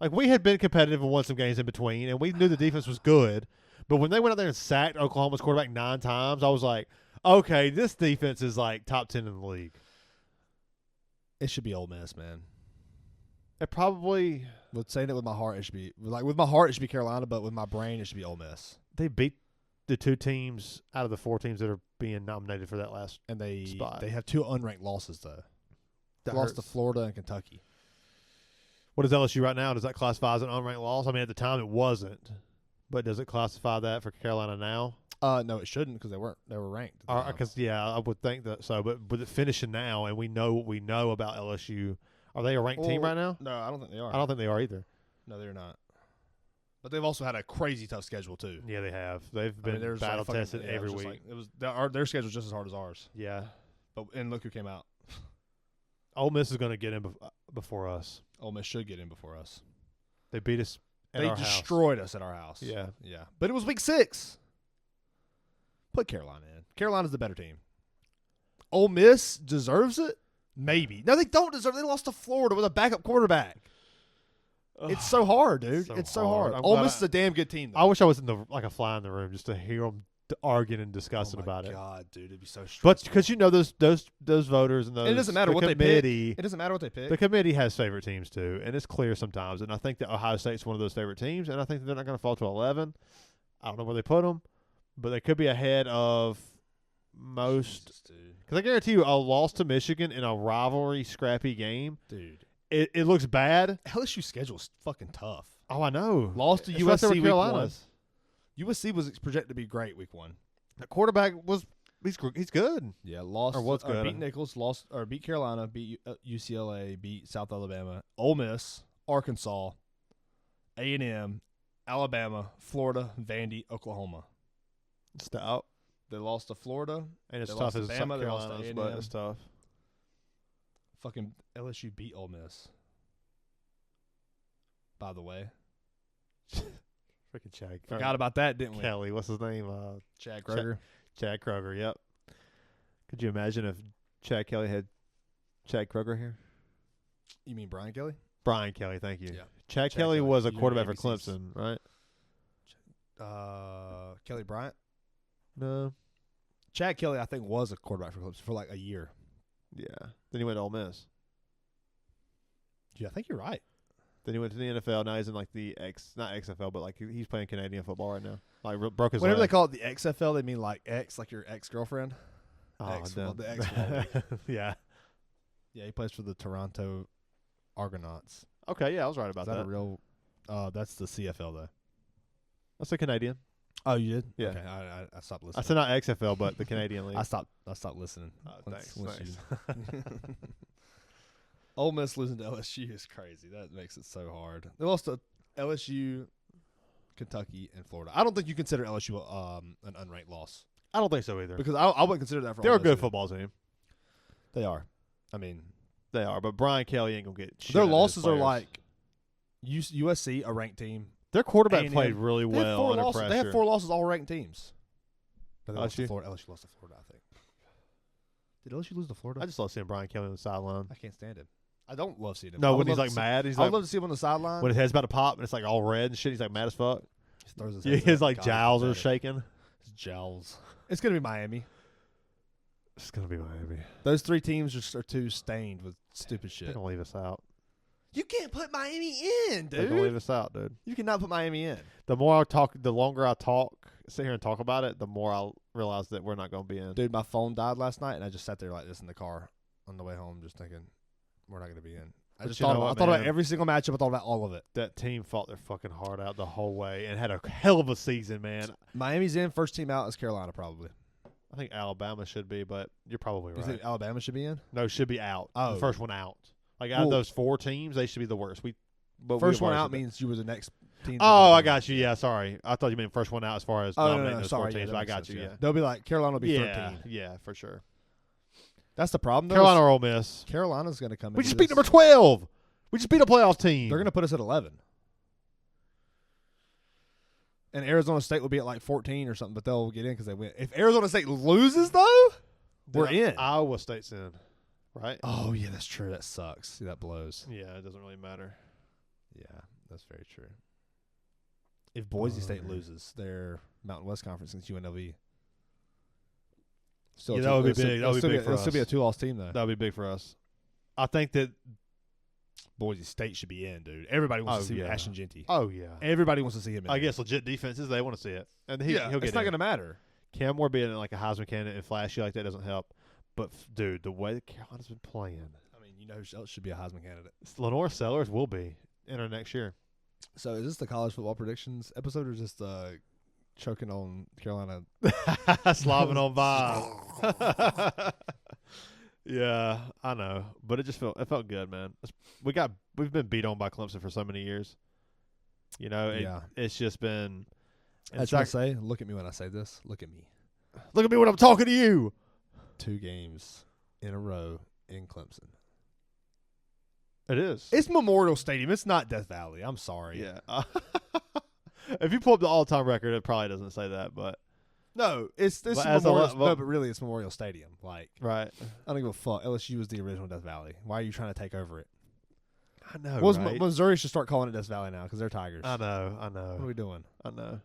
Like, we had been competitive and won some games in between, and we knew the defense was good, but when they went out there and sacked Oklahoma's quarterback 9 times, I was like, okay, this defense is like top 10 in the league. It should be Ole Miss, man. It probably saying it with my heart, it should be with my heart, it should be Carolina, but with my brain, it should be Ole Miss. They beat the 2 teams out of the 4 teams that are being nominated for that last and spot. They have 2 unranked losses though. They That lost hurts. to Florida and Kentucky. What is LSU right now? Does that classify as an unranked loss? I mean, at the time it wasn't, but does it classify that for Carolina now? No, it shouldn't because they weren't. They were ranked. Because I would think that so. But with it finishing now, and we know what we know about LSU, are they a ranked team right now? No, I don't think they are. I don't think they are either. No, they're not. But they've also had a crazy tough schedule too. Yeah, they have. They've been battle tested every week. Their schedule's just as hard as ours. Yeah, and look who came out. Ole Miss is going to get in before us. Ole Miss should get in before us. They beat us. They destroyed us at our house. Yeah. But it was week 6. Put Carolina in. Carolina's the better team. Ole Miss deserves it? Maybe. No, they don't deserve it. They lost to Florida with a backup quarterback. It's so hard, dude. It's so hard. Ole Miss is a damn good team, though. I wish I was in like a fly in the room just to hear them arguing and discussing about it. Oh, my God, dude. It'd be so stressful. But because you know those voters and those. And it doesn't matter what they pick. It doesn't matter what they pick. The committee has favorite teams, too, and it's clear sometimes. And I think that Ohio State's one of those favorite teams, and I think that they're not going to fall to 11. I don't know where they put them, but they could be ahead of most. Because I guarantee you, a loss to Michigan in a rivalry, scrappy game, dude, it looks bad. LSU's schedule's fucking tough. Oh, I know. Lost to USC week 1. USC was projected to be great week 1. The quarterback he's good. Yeah, lost. Or what's good? Beat Nichols, beat Carolina, beat UCLA, beat South Alabama, Ole Miss, Arkansas, A&M, Alabama, Florida, Vandy, Oklahoma. Stout. They lost to Florida, and it's they tough lost as to Bama, they lost to Carolina's, A&M. but it's tough. Fucking LSU beat Ole Miss. By the way, freaking Chad. Forgot about that, didn't we? Kelly, what's his name? Chad Kroger. Chad Kroger. Yep. Could you imagine if Chad Kelly had Chad Kroger here? You mean Brian Kelly? Brian Kelly, thank you. Yeah. Chad Kelly was a quarterback for Clemson, right? Kelly Bryant? No. Chad Kelly, I think, was a quarterback for Clemson for like a year. Yeah. Then he went to Ole Miss. Yeah, I think you're right. Then he went to the NFL. Now he's in like not XFL, but like he's playing Canadian football right now. Like broke his Whenever leg. they call it the XFL, they mean like X, like your ex-girlfriend. Oh, The X. Yeah. Yeah, he plays for the Toronto Argonauts. Okay, yeah, I was right about Is that that. a real? That's the CFL though. That's a Canadian. Oh, you did? Yeah. Okay, I stopped listening. I said not XFL, but the Canadian league. I stopped listening. Thanks. Ole Miss losing to LSU is crazy. That makes it so hard. They lost to LSU, Kentucky, and Florida. I don't think you consider LSU an unranked loss. I don't think so either. Because I wouldn't consider that for They're Ole a good Miss football team. They are. I mean, they are. But Brian Kelly ain't gonna get shit. Their losses are like USC, a ranked team. Their quarterback A&M. played really well under pressure. They have 4 losses, all ranked teams. But they lost to LSU? Florida. LSU lost to Florida, I think. Did LSU lose to Florida? I just love seeing Brian Kelly on the sideline. I can't stand him. I don't love seeing him. No, when he's like mad, he's I like would love to see him on the sideline. when his head's about to pop and it's like all red and shit. He's like mad as fuck. He throws his Yeah, head his up. like God, jowls are pathetic. shaking. His jowls. It's gonna be Miami. It's gonna be Miami. Those 3 teams are too stained with stupid They're shit. gonna leave us out. You can't put Miami in, They're gonna leave dude. us out, dude. You cannot put Miami in. The more I talk, the longer I talk, sit here and talk about it, the more I realize that we're not gonna be in. Dude, my phone died last night, and I just sat there like this in the car on the way home, just thinking we're not gonna be in. I you know what, thought about man? every single matchup. I thought about all of it. That team fought their fucking heart out the whole way and had a hell of a season, man. Miami's in. First team out is Carolina, probably. I think Alabama should be, but you're probably You right. think Alabama should be in? No, should be out. Oh. The first one out. Like out of those 4 teams, they should be the worst. First one out means you were the next team. Oh, I got you. Yeah, sorry. I thought you meant first one out as far as nominating those 4 sorry. teams. Yeah, but I that got makes you. sense, Yeah. They'll be like Carolina will be 13. Yeah, for sure. That's the problem. Though, Carolina or Ole Miss. Carolina's going to come in. We just beat number 12. We just beat a playoff team. They're going to put us at 11. And Arizona State will be at like 14 or something, but they'll get in because they win. If Arizona State loses, though, we're in. Iowa State's in, right? Oh, yeah, that's true. That sucks. See, that blows. Yeah, it doesn't really matter. Yeah, that's very true. If Boise State loses their Mountain West Conference against UNLV, Yeah, that would be big. That would be big for us. It'll still be a 2-loss team, though. That would be big for us. I think that. Boise State should be in, dude. Everybody wants to see Ashton Genty. Oh yeah, Everybody wants to see him in. I guess legit defenses, they want to see it, and he'll get. It's not going to matter. Cam Moore being like a Heisman candidate and flashy like that doesn't help. But dude, the way that Carolina's been playing, I mean, you know who else should be a Heisman candidate? Lenore Sellers will be enter next year. So is this the college football predictions episode or just choking on Carolina? Slobbing on Bob. Yeah, I know, but it felt good, man. We've been beat on by Clemson for so many years. You know, it's just been. As I say, look at me when I say this. Look at me. Look at me when I'm talking to you. 2 games in a row in Clemson. It is. It's Memorial Stadium. It's not Death Valley. I'm sorry. Yeah. If you pull up the all-time record, it probably doesn't say that, but no, it's Memorial. No, but really, it's Memorial Stadium. Like, right. I don't give a fuck. LSU was the original Death Valley. Why are you trying to take over it? I know. Right? Missouri should start calling it Death Valley now because they're Tigers. I know. What are we doing? I know.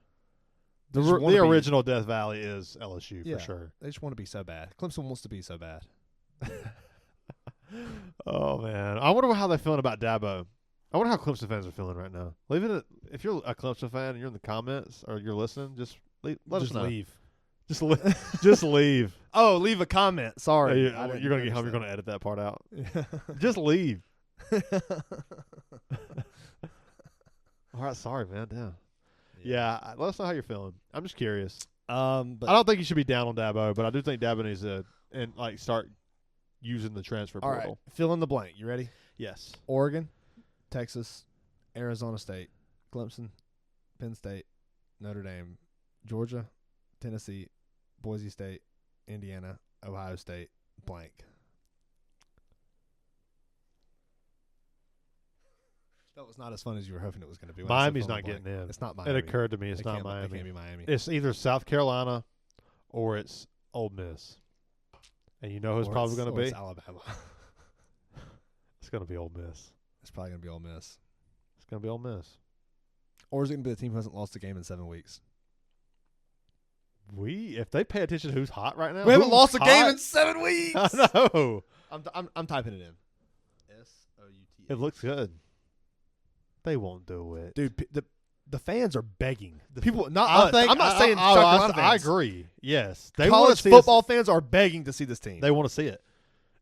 The original Death Valley is LSU for sure. They just want to be so bad. Clemson wants to be so bad. Oh man, I wonder how they're feeling about Dabo. I wonder how Clemson fans are feeling right now. Leave it. If you're a Clemson fan and you're in the comments or you're listening, just let us know. Leave. Just leave. Oh, leave a comment. Sorry, you're gonna get home. You're gonna edit that part out. Just leave. All right, sorry, man. Damn. Yeah, let us know how you're feeling. I'm just curious. But I don't think you should be down on Dabo, but I do think Dabo needs to start using the transfer all portal. right, fill in the blank. You ready? Yes. Oregon, Texas, Arizona State, Clemson, Penn State, Notre Dame, Georgia, Tennessee, Boise State, Indiana, Ohio State, blank. That was not as fun as you were hoping it was going to be. Miami's not getting in. It's not Miami. It occurred to me it's not Miami. It can't be Miami. It's either South Carolina or it's Ole Miss. And you know who's probably going to be? It's Alabama. It's going to be Ole Miss. It's probably going to be Ole Miss. It's going to be Ole Miss. Or is it going to be the team who hasn't lost a game in 7 weeks? If they pay attention to who's hot right now. We haven't lost a game in 7 weeks. I know. I'm typing it in. SOUT. It looks good. They won't do it. Dude, the fans are begging. People, not us. I'm not saying I agree. Yes. College football fans are begging to see this team. They want to see it.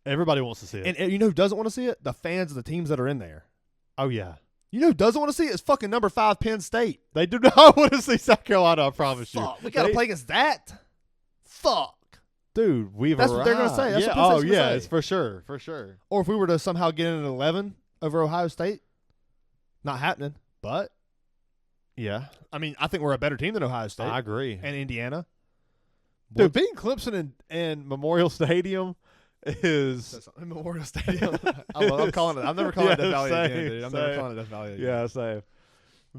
Everybody wants to see it. And you know who doesn't want to see it? The fans of the teams that are in there. Oh, yeah. You know who doesn't want to see it? It's fucking number 5 Penn State. They do not want to see South Carolina, I promise you. We got to play against that. Fuck. Dude, That's what they're going to say. That's what Penn State's gonna say. It's for sure. For sure. Or if we were to somehow get in at 11 over Ohio State, not happening. But, yeah. I mean, I think we're a better team than Ohio State. I agree. And Indiana. Dude, beating Clemson and Memorial Stadium is Memorial Stadium. I'm calling it. I'm never calling it Death Valley again, dude. I'm never calling it Death Valley again. Yeah, same.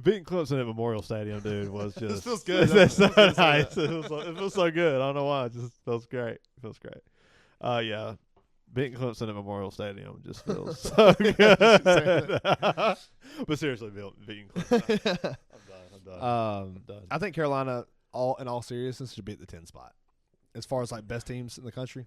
Beating Clemson at Memorial Stadium, dude, was just. This feels good. It's so nice. It feels so good. I don't know why. It just feels great. It feels great. Yeah. Beating Clemson at Memorial Stadium just feels so good. But seriously, beating Clemson. I'm done. I think Carolina, in all seriousness, should be at the 10 spot. As far as like best teams in the country.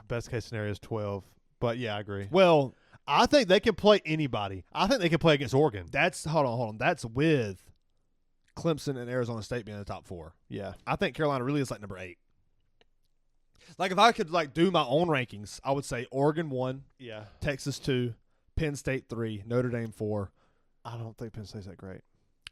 Best case scenario is 12. But yeah, I agree. Well, I think they can play anybody. I think they can play against Oregon. Hold on. That's with Clemson and Arizona State being in the top 4. Yeah. I think Carolina really is like number 8. Like if I could like do my own rankings, I would say Oregon 1, yeah, Texas 2, Penn State 3, Notre Dame 4. I don't think Penn State's that great.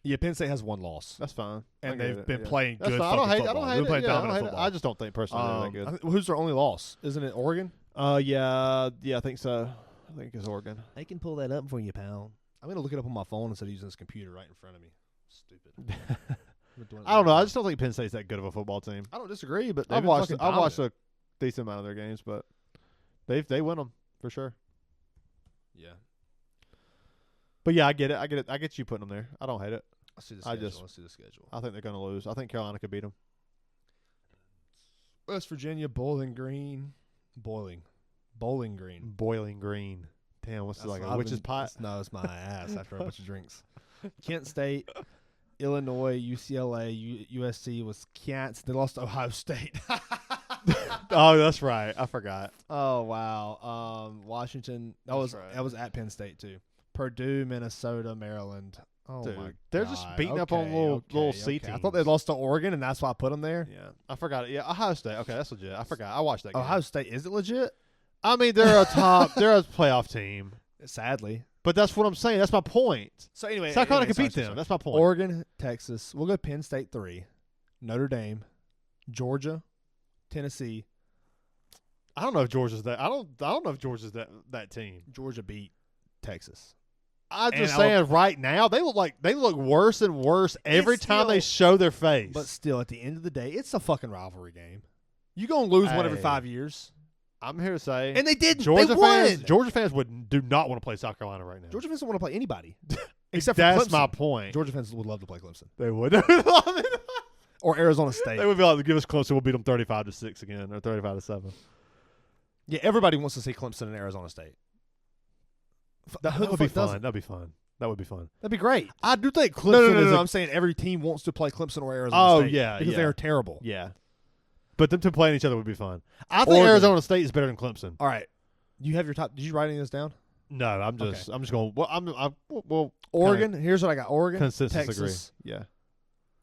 Yeah, Penn State has one loss. That's fine. And I get they've it, been yeah. playing That's good fine. fucking I football. don't hate They've been it. playing Yeah, I dominant don't hate it. football. I just don't think personally they're that good. Who's their only loss? Isn't it Oregon? Yeah, I think so. I think it's Oregon. I can pull that up for you, pal. I'm going to look it up on my phone instead of using this computer right in front of me. Stupid. I don't know. I just don't think Penn State's that good of a football team. I don't disagree, but I've watched a decent amount of their games, but they win them for sure. Yeah. But yeah, I get it. I get you putting them there. I don't hate it. Let's see the schedule. I think they're going to lose. I think Carolina could beat them. West Virginia, Bowling Green. Damn, what's like a witch's pot? No, it's my ass after a bunch of drinks. Kent State, Illinois, UCLA, USC was Wisconsin. They lost to Ohio State. Oh, that's right. I forgot. Oh wow. Washington. That was at Penn State too. Purdue, Minnesota, Maryland. Oh Dude, my God. they're just beating up on little C teams. I thought they lost to Oregon, and that's why I put them there. Yeah, I forgot it. Yeah, Ohio State. Okay, that's legit. I forgot. I watched that game. Ohio State, is it legit? I mean, they're a playoff team. Sadly. But that's what I'm saying. That's my point. So anyway, South Carolina can beat them. That's my point. Oregon, Texas. We'll go Penn State 3. Notre Dame, Georgia, Tennessee. I don't know if Georgia's that. I don't know if Georgia's that team. Georgia beat Texas. I'm just saying, right now they look worse and worse every time they show their face. But still, at the end of the day, it's a fucking rivalry game. You gonna lose one every 5 years. I'm here to say, and they didn't. Georgia they won. Georgia fans do not want to play South Carolina right now. Georgia fans don't want to play anybody, except for that's Clemson. my point. Georgia fans would love to play Clemson. They would. Or Arizona State. They would be like, give us Clemson. We'll beat them 35-6 again, or 35-7. Yeah, everybody wants to see Clemson and Arizona State. That would be fun. That'd be fun. That would be fun. That'd be great. I do think Clemson No. I'm saying every team wants to play Clemson or Arizona State. Oh, yeah. Because they're terrible. Yeah. But them two playing each other would be fun. I think Oregon. Arizona State is better than Clemson. All right. You have your top. Did you write any of this down? No, I'm just going. Well, Oregon. Here's what I got. Oregon, consensus Texas, agree. Yeah.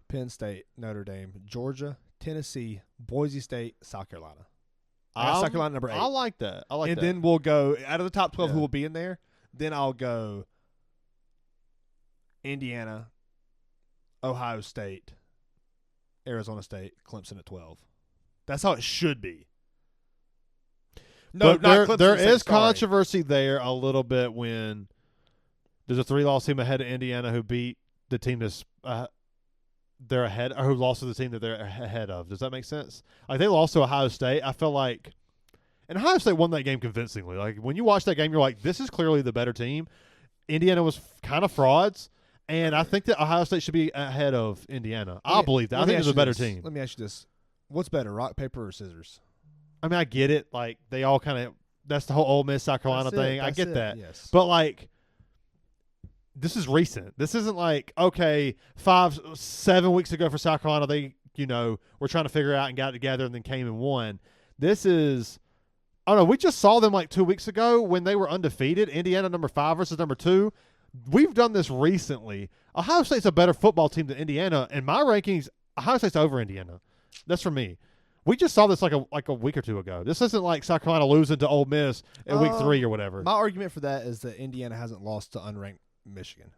Penn State, Notre Dame, Georgia, Tennessee, Boise State, South Carolina. South Carolina number 8. I like that. And then we'll go out of the top 12 who will be in there. Then I'll go Indiana, Ohio State, Arizona State, Clemson at 12. That's how it should be. No, but there is controversy there a little bit when there's a 3-loss team ahead of Indiana who beat the team that's they're ahead, or who lost to the team that they're ahead of. Does that make sense? Like, they lost to Ohio State. I feel like, and Ohio State won that game convincingly. Like, when you watch that game, you're like, this is clearly the better team. Indiana was kind of frauds, and I think that Ohio State should be ahead of Indiana. I believe that. I think it's a better team. Let me ask you this: what's better, rock, paper, or scissors? I mean, I get it. Like, they all kind of – that's the whole Ole Miss, South Carolina thing. I get that. Yes. But, like, this is recent. This isn't like, okay, 7 weeks ago for South Carolina, they, were trying to figure it out and got it together and then came and won. This is – I don't know. We just saw them like 2 weeks ago when they were undefeated. Indiana number 5 versus number 2. We've done this recently. Ohio State's a better football team than Indiana. In my rankings, Ohio State's over Indiana. That's for me. We just saw this like a week or two ago. This isn't like South Carolina losing to Ole Miss in week 3 or whatever. My argument for that is that Indiana hasn't lost to unranked Michigan.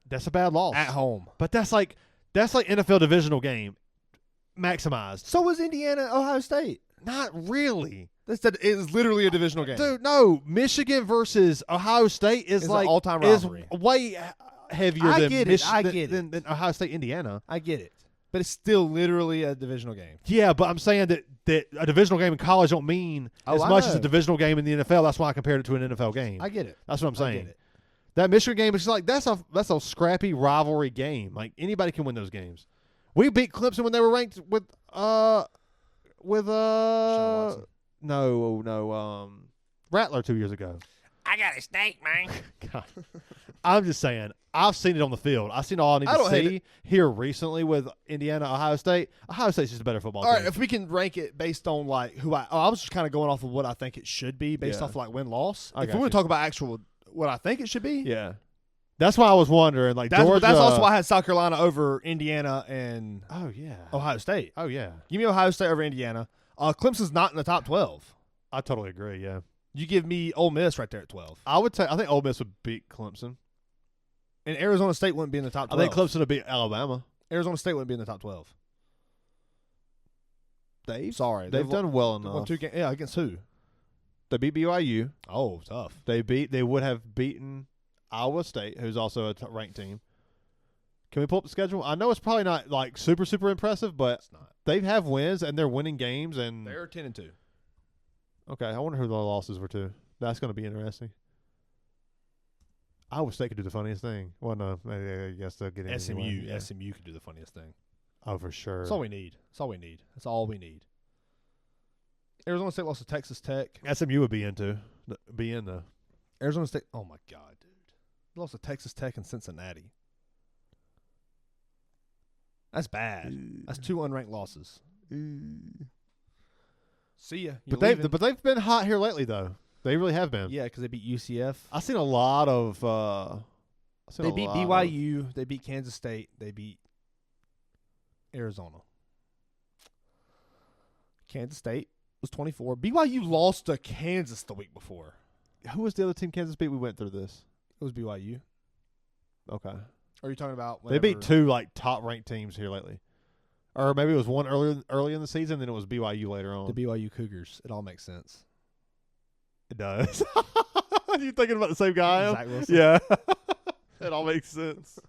That's a bad loss. At home. But that's like NFL divisional game maximized. So was Indiana Ohio State. Not really. It is literally a divisional game. Dude, no. Michigan versus Ohio State is like an all-time rivalry. Is way heavier than Ohio State Indiana. I get it. But it's still literally a divisional game. Yeah, but I'm saying that a divisional game in college don't mean as much as a divisional game in the NFL. That's why I compared it to an NFL game. I get it. That's what I'm saying. I get it. That Michigan game is just like that's a scrappy rivalry game. Like, anybody can win those games. We beat Clemson when they were ranked with Shawn Watson. Rattler 2 years ago. I got a steak, man. God. I'm just saying, I've seen it on the field. I've seen all I need to see here recently with Indiana, Ohio State. Ohio State's just a better football team. All right, if we can rank it based on like I was just kind of going off of what I think it should be based off like win-loss. If we want to talk about actual what I think it should be. Yeah. That's why I was wondering. Like, that's also why I had South Carolina over Indiana and Ohio State. Oh, yeah. Give me Ohio State over Indiana. Clemson's not in the top 12. I totally agree, yeah. You give me Ole Miss right there at 12. I think Ole Miss would beat Clemson. And Arizona State wouldn't be in the top 12. I think Clemson would beat Alabama. Arizona State wouldn't be in the top 12. They've They've done well won enough. 2 games. Yeah, against who? They beat BYU. Oh, tough. They would have beaten Iowa State, who's also a ranked team. Can we pull up the schedule? I know it's probably not like super impressive, but It's not. they have wins and they're winning games. And They're 10-2. okay, I wonder who the losses were to. That's going to be interesting. Iowa State could do the funniest thing. Well, no, maybe I guess they'll get in. SMU. Anyway. Yeah. SMU could do the funniest thing. Oh, for sure. That's all we need. That's all we need. That's all we need. Arizona State lost to Texas Tech. SMU would be in the. Arizona State. Oh my God, dude! They lost to Texas Tech and Cincinnati. That's bad. That's 2 unranked losses. See ya. You're leaving. But they've been hot here lately though. They really have been. Yeah, because they beat UCF. I've seen a lot of. They beat BYU. They beat Kansas State. They beat Arizona. Kansas State was 24. BYU lost to Kansas the week before. Who was the other team Kansas beat? We went through this. It was BYU. Okay. Are you talking about? They beat 2 like top ranked teams here lately, or maybe it was one early in the season. Then it was BYU later on. The BYU Cougars. It all makes sense. It does. You thinking about the same guy? I am? Zach Wilson. Yeah. It all makes sense.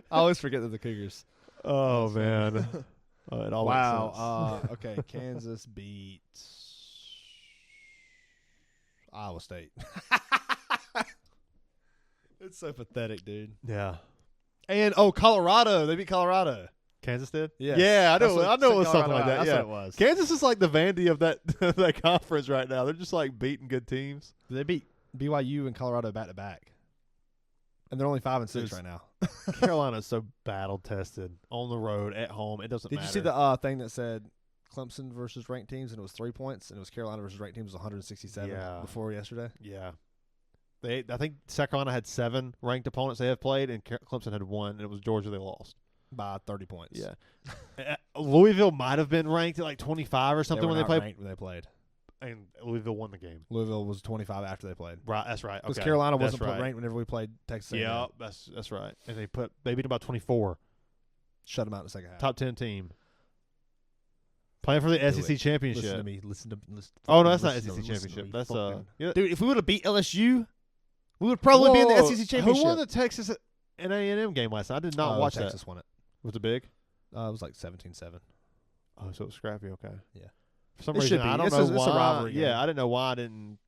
I always forget that the Cougars. Oh man. It all makes sense. Okay. Kansas beat Iowa State. It's so pathetic, dude. Yeah. And Colorado. They beat Colorado. Kansas did? Yes. Yeah, I know. That's I know it was something Colorado. like that. That's Yeah. what it was. Kansas is like the Vandy of that that conference right now. They're just like beating good teams. They beat BYU and Colorado back to back. And they're only 5-6 right now. Carolina's so battle tested on the road, at home. It doesn't Did matter. you see the thing that said Clemson versus ranked teams, and it was 3 points, and it was Carolina versus ranked teams was 167 before yesterday? Yeah. I think South Carolina had 7 ranked opponents they have played, and Clemson had 1, and it was Georgia they lost. By 30 points. Yeah. Louisville might have been ranked at like 25 or something They were when they not played. ranked when they played. And Louisville won the game. Louisville was 25 after they played. Right, that's right. Because Okay. Carolina That's wasn't right. ranked whenever we played Texas A&M. Yeah, that's right. And they beat them by 24. Shut them out in the second half. Top 10 team. Playing for the Do SEC it. championship. Listen to me. Listen. Oh no, that's not listen SEC to me, championship. That's yeah. Dude, if we would have beat LSU, we would probably be in the Whoa, SEC championship. Who won the Texas and A&M game last night? I did not watch Texas that. won it. Was it big? It was like 17-7. Oh, so it was scrappy. Okay. Yeah. For some It reason, should be. I don't It's know a- it's why. a rivalry yeah, game. I didn't know why I didn't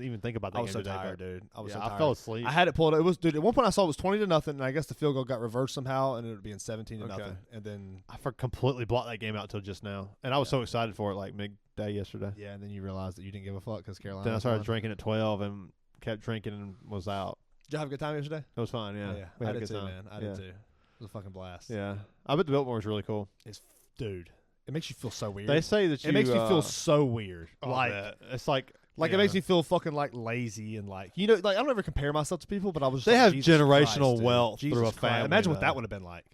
even think about that I was game so today, tired, but dude. I was yeah, so tired. I fell asleep. I had it pulled up. It was, dude, at one point I saw it was 20-0, and I guess the field goal got reversed somehow, and it would be in 17-0. Okay. And then, completely blocked that game out till just now, and I was so excited for it, like midday yesterday. yeah, and then you realized that you didn't give a fuck because Carolina. Then I started won. drinking at 12 and kept drinking and was out. Did you have a good time yesterday? It was fun. Yeah, We I had a did good too, time. man. I did too. It was a fucking blast. Yeah, I bet the Biltmore is really cool. Dude, it makes you feel so weird. They say that it makes me feel so weird. like it's like It makes me feel fucking like lazy and like like I don't ever compare myself to people, but I was just They like, have Jesus generational Christ, dude. wealth Jesus through a Christ. family, Imagine what though. that would have been like.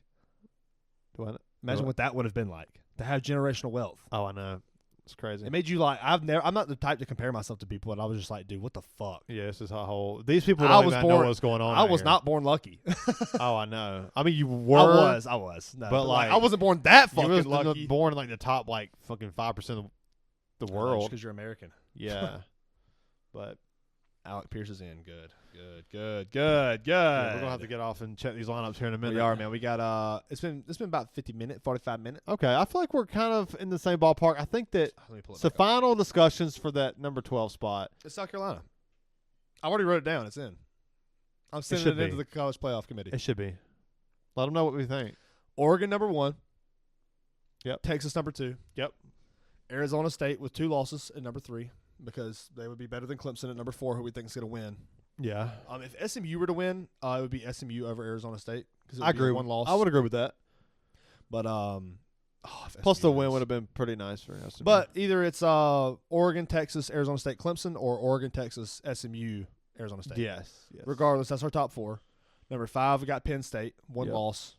Imagine What that would have been like to have generational wealth. Oh, I know. It's crazy. It made you like I'm not the type to compare myself to people, and I was just like, dude, what the fuck? Yeah, this is how these people I don't was even know born- what's going on. I out was here. not born lucky. Oh, I know. I mean, you were. I was. No, but, like, I wasn't born that You fucking was lucky. born in like the top like fucking 5% of the world. because you're American. Yeah, but Alec Pierce is in. Good. yeah, we're gonna have to get off and check these lineups here in a minute. We are, man. We got it's been about 45 minutes. Okay, I feel like we're kind of in the same ballpark. I think that Let me pull it so. back up. Final discussions for that number 12 spot. It's South Carolina. I already wrote it down. It's in. I'm sending should it into be. the college playoff committee. It should be. Let them know what we think. Oregon number 1. Yep. Texas number 2. Yep. Arizona State with 2 losses at number 3 because they would be better than Clemson at number 4, who we think is going to win. Yeah, If SMU were to win, it would be SMU over Arizona State because I agree. One loss. I would agree with that. But if Plus, SMU the win wins. would have been pretty nice for us. But either it's Oregon, Texas, Arizona State, Clemson, or Oregon, Texas, SMU, Arizona State. yes. Regardless, that's our top 4. Number 5, we got Penn State, 1 Yep. loss.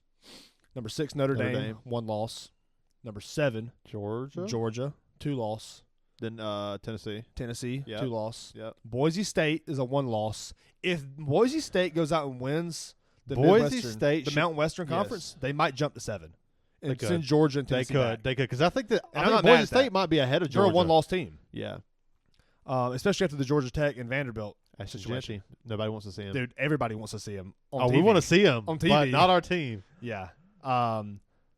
Number 6, Notre Notre Dame, Dame. 1 loss. Number 7, Georgia. Georgia, 2 loss. Then Tennessee. Tennessee, Yep. 2-loss. Yep. Boise State is a 1-loss. If Boise State goes out and wins the Boise State the should- Mountain Western yes. Conference, they might jump to 7. They And could. send Georgia and They Tennessee could. back. They could. Because I think that And I I'm think not mad Boise at State that. might be ahead of They're Georgia. a 1-loss team, Yeah. especially after the Georgia Tech and Vanderbilt That's situation. Genty. Nobody wants to see him. Dude, everybody wants to see them on oh, TV. we want to see him On but TV. not our team. Yeah.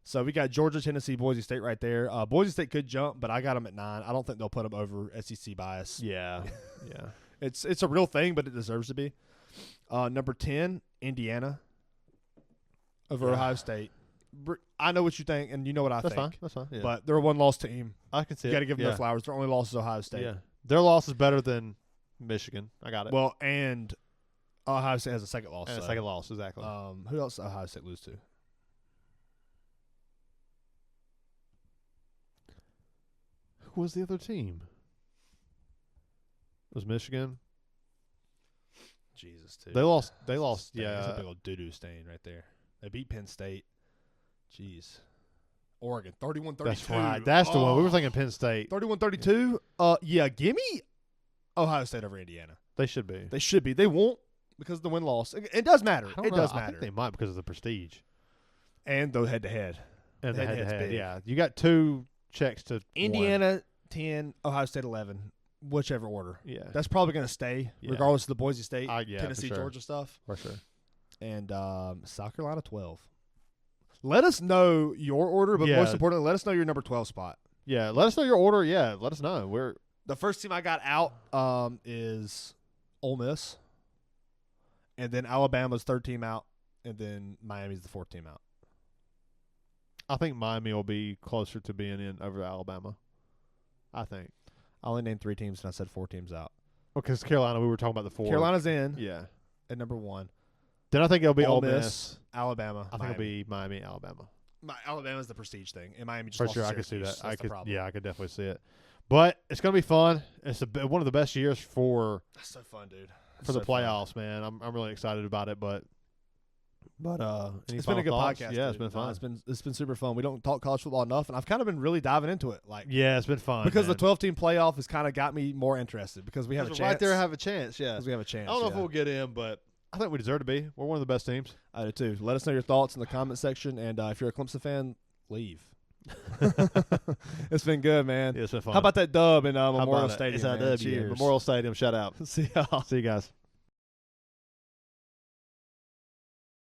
So we got Georgia, Tennessee, Boise State right there. Boise State could jump, but I got them at 9. I don't think they'll put them over SEC bias. Yeah. Yeah. It's a real thing, but it deserves to be. Number 10, Indiana over Yeah. Ohio State. I know what you think, and you know what I That's think. fine. That's fine. Yeah. But they're a 1-loss team. I can see You it. got to give them yeah. their flowers. Their only loss is Ohio State. Yeah. Their loss is better than Michigan. I got it. Well, and Ohio State has a second loss. and a so. second loss, exactly. Who else did Ohio State lose to? Who was the other team? It was Michigan. Jesus, too. They lost. They lost. That's Yeah. a big old doo-doo stain right there. They beat Penn State. Jeez. Oregon, 31-32. That's right. That's the one. We were thinking Penn State. 31-32. Yeah, give me Ohio State over Indiana. They should be. They should be. They won't because of the win-loss. It does matter. I don't It know. does I matter. think they might because of the prestige And the head-to-head. and the Head-to-head's head-to-head. big. Yeah, you got 2 checks to Indiana 10, Ohio State 11, whichever order. one. Yeah, That's probably going to stay Yeah. regardless of the Boise State, yeah, for Tennessee, sure. Georgia stuff. for sure. And South Carolina 12. Let us know your order, but Yeah. most importantly, let us know your number 12 spot. Yeah, let us know your order. Yeah, let us know. We're The first team I got out is Ole Miss, and then Alabama's third team out, and then Miami's the fourth team out. I think Miami will be closer to being in over Alabama. I think. I only named 3 teams, and I said 4 teams out. Because Carolina, we were talking about the 4. Carolina's in Yeah. at number 1. Then I think it'll be Ole Ole Miss, Miss. Alabama, I think Miami. it'll be Miami, Alabama. Alabama's the prestige thing, and Miami just For lost sure, to I could see Syracuse. that. I That's the could. problem. Yeah, I could definitely see it. But it's gonna be fun. It's one of the best years for That's so fun, dude. the playoffs, man. I'm really excited about it. But any It's been a final good thoughts? podcast. Yeah, it's dude. been fun. It's been super fun. We don't talk college football enough, and I've kind of been really diving into it, like Yeah, it's been fun because man. the 12-team playoff has kind of got me more interested because we have a Because chance. right there, have a chance. Yeah, because we have a chance. I don't know yeah. if we'll get in, but I think we deserve to be. We're one of the best teams. I do too. Let us know your thoughts in the comment section, and if you're a Clemson fan, leave. It's been good, man. Yeah, it's been fun. How about that dub in How Memorial about it? Stadium? It's that man? W. Cheers. Memorial Stadium. Shout out. See y'all. See you guys.